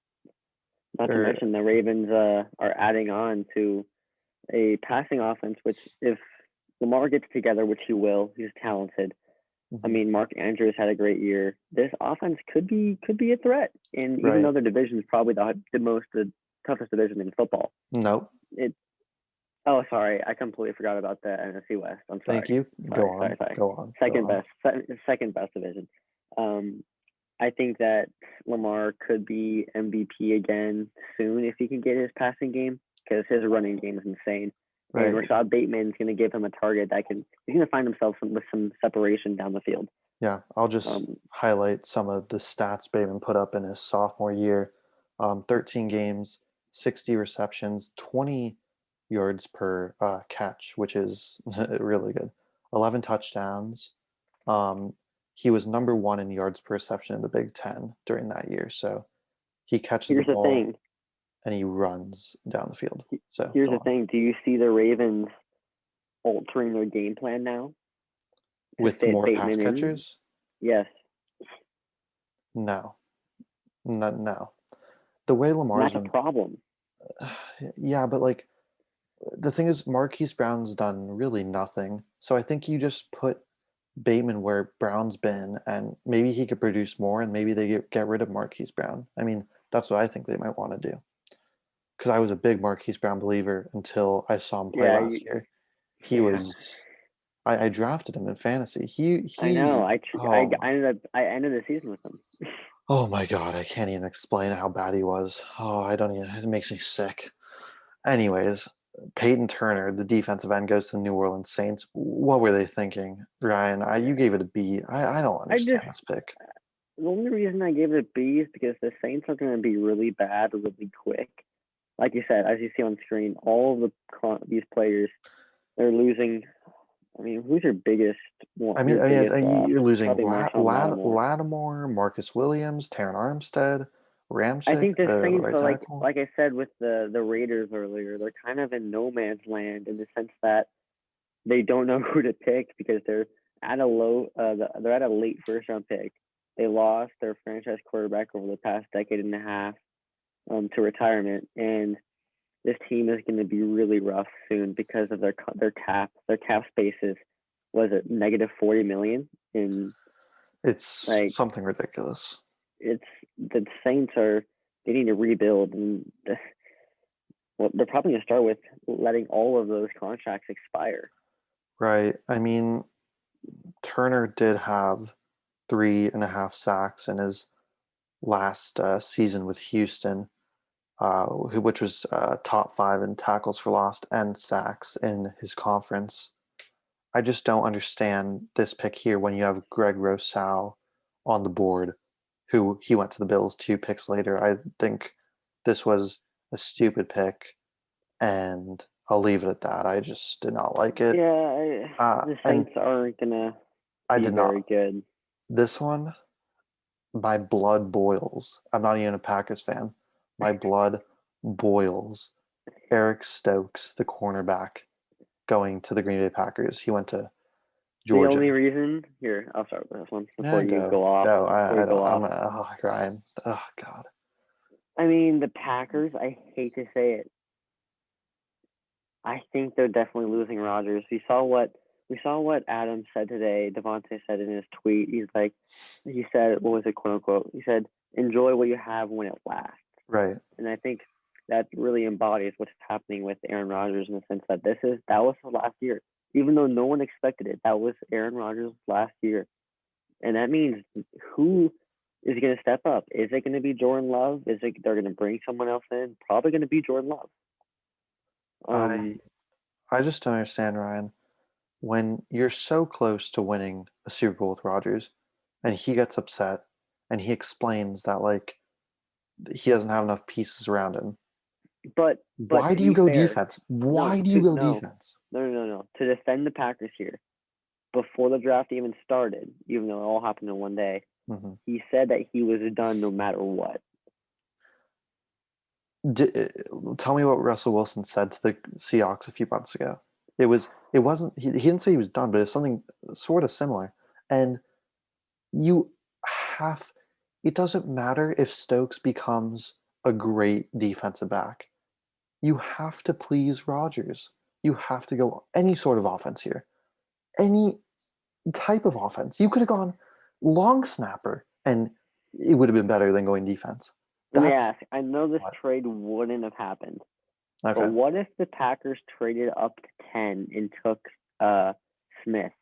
not to or mention, the Ravens are adding on to a passing offense, which if Lamar gets together, which he will, he's talented. I mean, Mark Andrews had a great year. This offense could be a threat, and even right. though their division is probably the toughest division in football. Nope. Oh, sorry, I completely forgot about the NFC West. I'm sorry. Thank you. Go on. Second best division. I think that Lamar could be MVP again soon if he can get his passing game, because his running game is insane. Right. And Rashad Bateman's going to give him a target he's going to find himself with some separation down the field. Yeah, I'll just highlight some of the stats Bateman put up in his sophomore year. 13 games, 60 receptions, 20 yards per catch, which is really good. 11 touchdowns. He was number 1 in yards per reception in the Big Ten during that year. So he catches the ball and he runs down the field. So here's the thing: do you see the Ravens altering their game plan now with more pass catchers? Yes. No. No. The way Lamar's not a problem. Yeah, but like the thing is, Marquise Brown's done really nothing. So I think you just put Bateman where Brown's been, and maybe he could produce more, and maybe they get rid of Marquise Brown. I mean, that's what I think they might want to do. Because I was a big Marquise Brown believer until I saw him play last year. He was. I drafted him in fantasy. I know. I ended the season with him. Oh my god, I can't even explain how bad he was. Oh, I don't even. It makes me sick. Anyways, Peyton Turner, the defensive end, goes to the New Orleans Saints. What were they thinking, Ryan? You gave it a B. I don't understand this pick. The only reason I gave it a B is because the Saints are going to be really bad really quick. Like you said, as you see on screen, all of these players, they're losing. I mean, who's your biggest one? You're losing Lattimore, Marcus Williams, Taron Armstead, Ramchick. I think the Saints are like I said with the Raiders earlier, they're kind of in no man's land in the sense that they don't know who to pick because they're at a late first round pick. They lost their franchise quarterback over the past decade and a half to retirement, and this team is going to be really rough soon because of their cap. Their cap spaces was it -$40 million in. It's something ridiculous. It's the Saints they need to rebuild, and they're probably going to start with letting all of those contracts expire. Right. I mean, Turner did have 3.5 sacks in his last season with Houston, which was top 5 in tackles for loss and sacks in his conference. I just don't understand this pick here when you have Greg Rousseau on the board, who he went to the Bills 2 picks later. I think this was a stupid pick, and I'll leave it at that. I just did not like it. Yeah, the Saints aren't gonna be very good. This one, my blood boils. I'm not even a Packers fan. My blood boils. Eric Stokes, the cornerback, going to the Green Bay Packers. He went to Georgia. The only reason here, I'll start with this one before you go off. No, Ryan. Oh God. I mean, the Packers. I hate to say it. I think they're definitely losing Rodgers. We saw what Adam said today. Devontae said in his tweet. He said, what was it, quote unquote? He said, "Enjoy what you have when it lasts." Right. And I think that really embodies what's happening with Aaron Rodgers in the sense that that was the last year. Even though no one expected it, that was Aaron Rodgers' last year. And that means who is going to step up? Is it going to be Jordan Love? They're going to bring someone else in? Probably going to be Jordan Love. I just don't understand, Ryan. When you're so close to winning a Super Bowl with Rodgers, and he gets upset, and he explains that he doesn't have enough pieces around him. But why do you go defense? Why do you go defense? No. To defend the Packers here, before the draft even started, even though it all happened in one day, Mm-hmm. He said that he was done no matter what. Tell me what Russell Wilson said to the Seahawks a few months ago. It wasn't he didn't say he was done, but it's something sort of similar. And you have it doesn't matter if Stokes becomes a great defensive back. You have to please Rodgers. You have to go any sort of offense here. Any type of offense. You could have gone long snapper and it would have been better than going defense. Let me That's ask. I know this what. trade wouldn't have happened, but Okay. what if the Packers traded up to 10 and took Smith?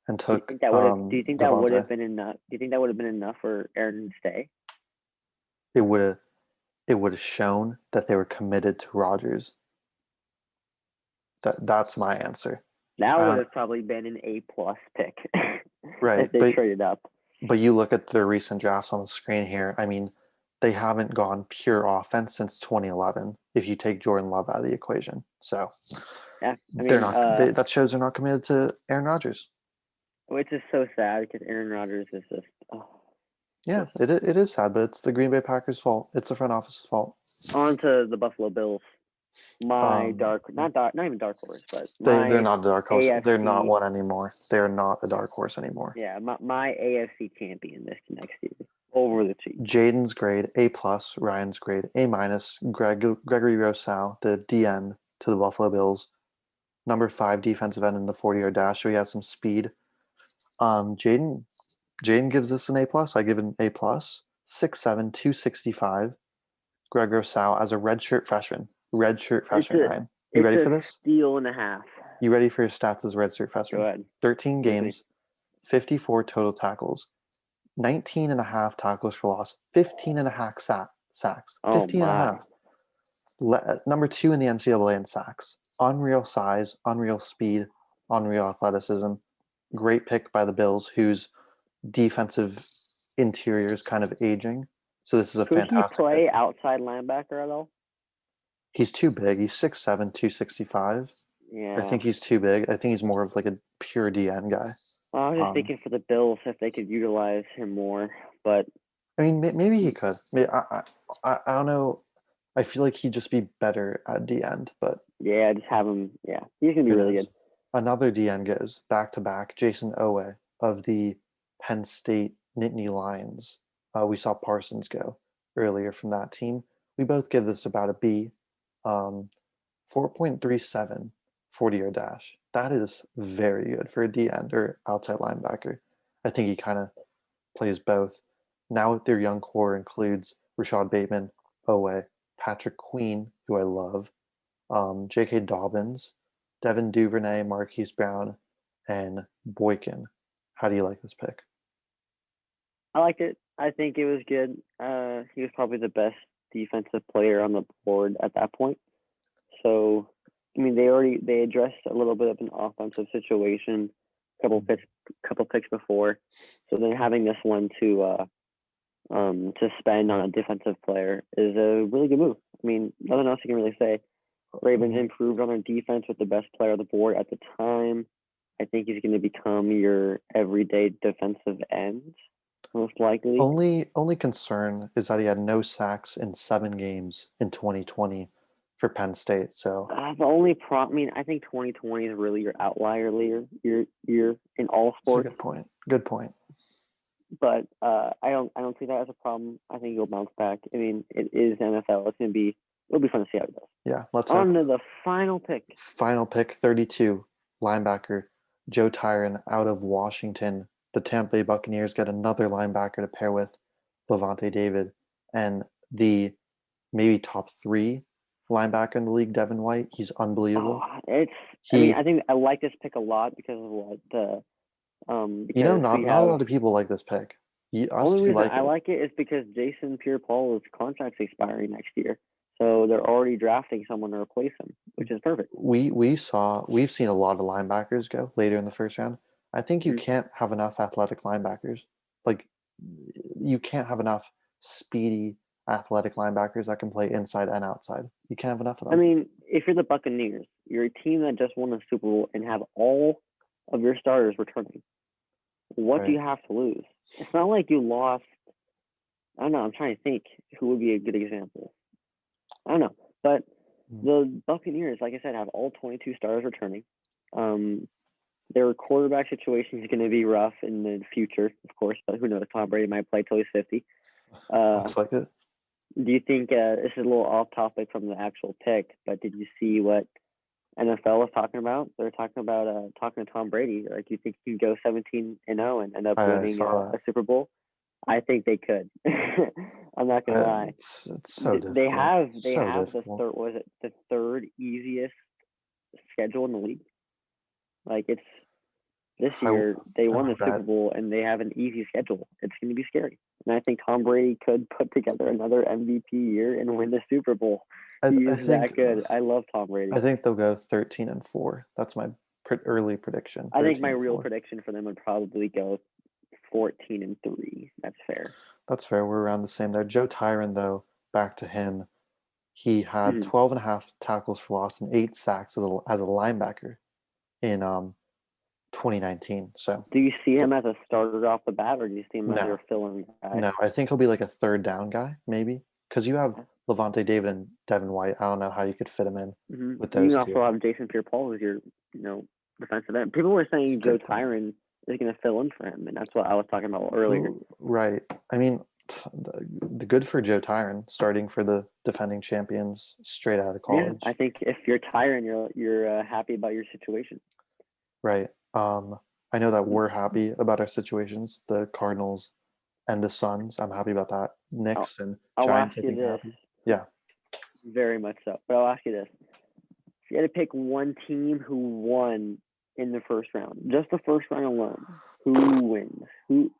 And Do you took think that would have? Do you think that would have Devontae. been enough? Do you think that would have been enough for Aaron to stay? It would have shown that they were committed to Rodgers. That's my answer. That would have probably been an A+ pick Right, if they traded up. but you look at their recent drafts on the screen here. I mean, they haven't gone pure offense since 2011. If you take Jordan Love out of the equation, so Yeah, I they're mean, not. That shows they're not committed to Aaron Rodgers. which is so sad because Aaron Rodgers is just. Oh, Yeah, it is sad, but it's the Green Bay Packers' fault. It's the front office's fault. on to the Buffalo Bills. My not even dark horse, but they're my not a dark horse. AFC. They're not one anymore. They're not a dark horse anymore. Yeah, my AFC champion this next year over the Chiefs. Jaden's grade A+, Ryan's grade A-. Gregory Rousseau, the DN to the Buffalo Bills, number 5 defensive end in the 40-yard dash, so he has some speed. Jaden gives this an A+. I give it an A+. 6'7", 265. Greg Rousseau as a redshirt freshman. Ryan. You ready for this? Steal and a half. You ready for your stats as a redshirt freshman? Go ahead. 13 games, 54 total tackles, 19 and a half tackles for loss, 15 and a half sacks. Oh 15 and a half. Number 2 in the NCAA in sacks. Unreal size, unreal speed, unreal athleticism. Great pick by the Bills, whose defensive interior is kind of aging. So this is a fantastic Could he play pick. outside linebacker at all? He's too big. He's 6'7", 265. Yeah. I think he's too big. I think he's more of like a pure DN guy. Well, I was just thinking for the Bills if they could utilize him more, but I mean, maybe he could. I don't know. I feel like he'd just be better at the end, but yeah, just have him. Yeah, he's gonna be really good. Another DN goes back to back. Jason Owe of the Penn State Nittany Lions. We saw Parsons go earlier from that team. We both give this about a B. 4.37 40-yard dash. That is very good for a DN or outside linebacker. I think he kind of plays both. Now their young core includes Rashad Bateman, Owe, Patrick Queen, who I love, J.K. Dobbins, Devin Duvernay, Marquise Brown, and Boykin. How do you like this pick? I liked it. I think it was good. He was probably the best defensive player on the board at that point. So, I mean, they addressed a little bit of an offensive situation, couple picks before. So then having this one to spend on a defensive player is a really good move. I mean, nothing else you can really say. Ravens improved on their defense with the best player on the board at the time. I think he's going to become your everyday defensive end, most likely. Only concern is that he had no sacks in 7 games in 2020 for Penn State. So the only problem, I mean, I think 2020 is really your outlier year in all sports. Good point. But I don't see that as a problem. I think he'll bounce back. I mean, it is NFL. It'll be fun to see how he does. Yeah, let's on to the final pick. Final pick, 32, linebacker Joe Tyron out of Washington. The Tampa Bay Buccaneers get another linebacker to pair with Levante David, and the maybe top 3 linebacker in the league, Devin White. He's unbelievable. I think I like this pick a lot because of what not a lot of people like this pick. The only reason I like it is because Jason Pierre-Paul's contract's expiring next year. So they're already drafting someone to replace him, which is perfect. We've seen a lot of linebackers go later in the first round. I think you can't have enough athletic linebackers. Like, you can't have enough speedy athletic linebackers that can play inside and outside. You can't have enough of them. I mean, if you're the Buccaneers, you're a team that just won a Super Bowl and have all of your starters returning. What do Right. you have to lose? It's not like you lost. I don't know. I'm trying to think who would be a good example. I don't know, but Mm. the Buccaneers, like I said, have all 22 stars returning. Um, their quarterback situation is going to be rough in the future, of course, but who knows? Tom Brady might play till he's 50. Looks like it. Do you think this is a little off topic from the actual pick? But did you see what NFL was talking about? They're talking about talking to Tom Brady. Like, you think he can go 17-0 and end up I winning saw a that. Super Bowl? I think they could. I'm not gonna lie. It's so They difficult. have So the difficult. third, was it the third easiest schedule in the league? Like, it's this I, year they I won the read Super that. Bowl and they have an easy schedule. It's going to be scary, and I think Tom Brady could put together another MVP year and win the Super Bowl. He I is think that good. I love Tom I Brady. think they'll go 13-4. That's my early prediction. I think my thirteen and real four. prediction for them would probably go 14-3. That's fair. That's fair. We're around the same there. Joe Tyron, though, back to him. He had Mhm. 12 and a half tackles for loss and 8 sacks as a linebacker in 2019. So Do you see him as a starter off the bat, or do you see him as no, your fill-in guy? no. I think he'll be like a third down guy, maybe. Because you have Levante David and Devin White. I don't know how you could fit him in with You those can two. also have Jason Pierre-Paul as your, defensive end. People were That's a saying Joe good point. Tyron is going to fill in for him, and that's what I was talking about earlier. Right. I mean, the good for Joe Tyron starting for the defending champions straight out of Yeah, I college. think if you're Tyron, you're happy about your situation. Right. I know that we're happy about our situations, the Cardinals and the Suns. I'm happy about that. I'll, Knicks and I'll ask Giants, I you think, are this, happy. Yeah. very much so. But I'll ask you this: if you had to pick one team who won in the first round, just the first round alone, who wins? Who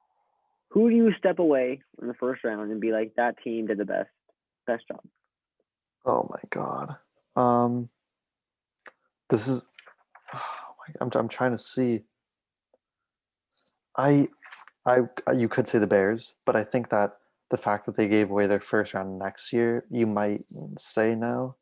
do you step away from the first round and be like, that team did the best job? Oh my God. Um, this is. I'm trying to see. I you could say the Bears, but I think that the fact that they gave away their first round next year, you might say no.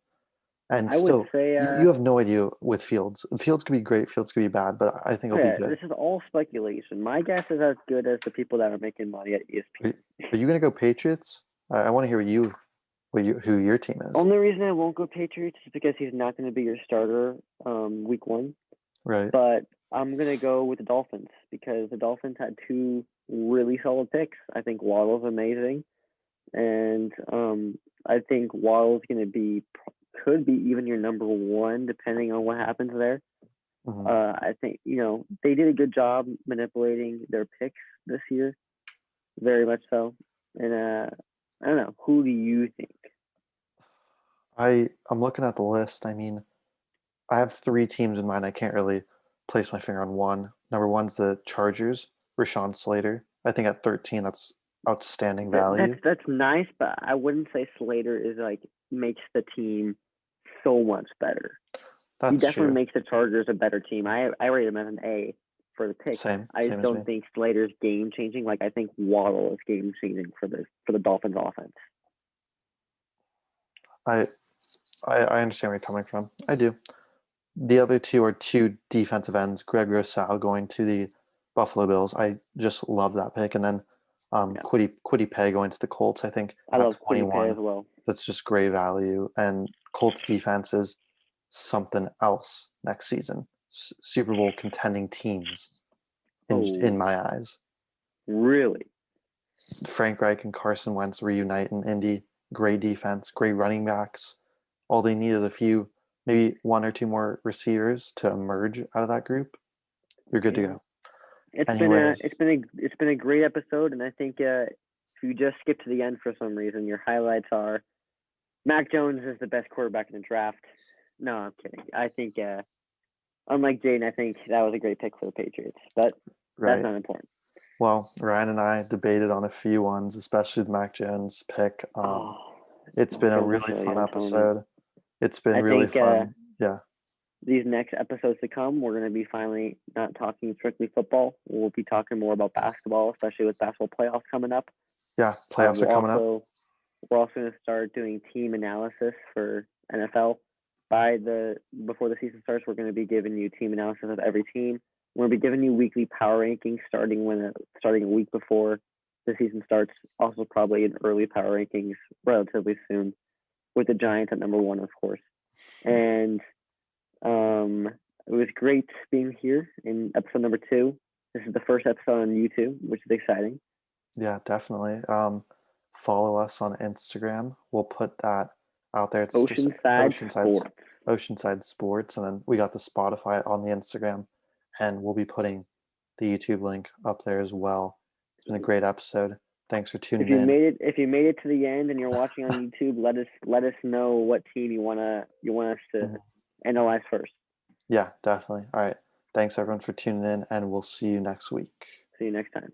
And I would still, say, you have no idea with Fields. Fields could be great. Fields could be bad, but I think oh he'll be yeah, good. this is all speculation. My guess is as good as the people that are making money at Are, ESPN. are you gonna go Patriots? I want to hear who your team is. Only reason I won't go Patriots is because he's not going to be your starter week one. Right. But I'm going to go with the Dolphins because the Dolphins had two really solid picks. I think Waddle's amazing, and I think Waddle's going to could be even your number one depending on what happens there. Hmm. I think they did a good job manipulating their picks this year, very much so. And I don't know, who do you think? I'm looking at the list. I mean, I have 3 teams in mind. I can't really place my finger on one. Number one's the Chargers, Rashawn Slater. I think at 13, that's outstanding value. That's nice, but I wouldn't say Slater is like makes the team so much better. He That's definitely true. makes the Chargers a better team. I rate him as an A for the pick. I Same just as me. don't think Slater's game changing. Like, I think Waddle is game changing for the Dolphins offense. I I understand where you're coming from. I do. The other two are two defensive ends. Greg Rousseau going to the Buffalo Bills. I just love that pick. And then Yeah, Quiddy Pay going to the Colts. I think I at love Quiddy Pay 21, as well. that's just great value. And Colts defense is something else next season. Super Bowl contending teams in Oh, my eyes. really? Frank Reich and Carson Wentz reunite in Indy. Great defense, great running backs. All they need is a few, maybe one or two more receivers to emerge out of that group. You're good to Yeah. go. Anyways, It's been a great episode, and I think if you just skip to the end for some reason, your highlights are Mac Jones is the best quarterback in the draft. No, I'm kidding. I think unlike Jaden, I think that was a great pick for the Patriots, but that's right. not important. Well, Ryan and I debated on a few ones, especially the Mac Jones pick. Oh, It's I'm been a feeling really chilly. fun I'm telling you. episode. It's been I really think fun. Yeah. these next episodes to come, we're going to be finally not talking strictly football. We'll be talking more about basketball, especially with basketball playoffs coming up. Yeah. Playoffs are We'll coming up. also We're also going to start doing team analysis for NFL. Before the season starts, we're going to be giving you team analysis of every team. We'll be giving you weekly power rankings starting a week before the season starts. Also, probably an early power rankings relatively soon, with the Giants at number 1, of course. And it was great being here in episode number 2. This is the first episode on YouTube, which is exciting. Yeah, definitely. Follow us on Instagram. We'll put that out there. It's just Oceanside Sports, and then we got the Spotify on the Instagram, and we'll be putting the YouTube link up there as well. It's been a great episode. Thanks for tuning in. If you made it to the end and you're watching on YouTube, let us know what team you want us to analyze first. Yeah, definitely. All right. Thanks everyone for tuning in, and we'll see you next week. See you next time.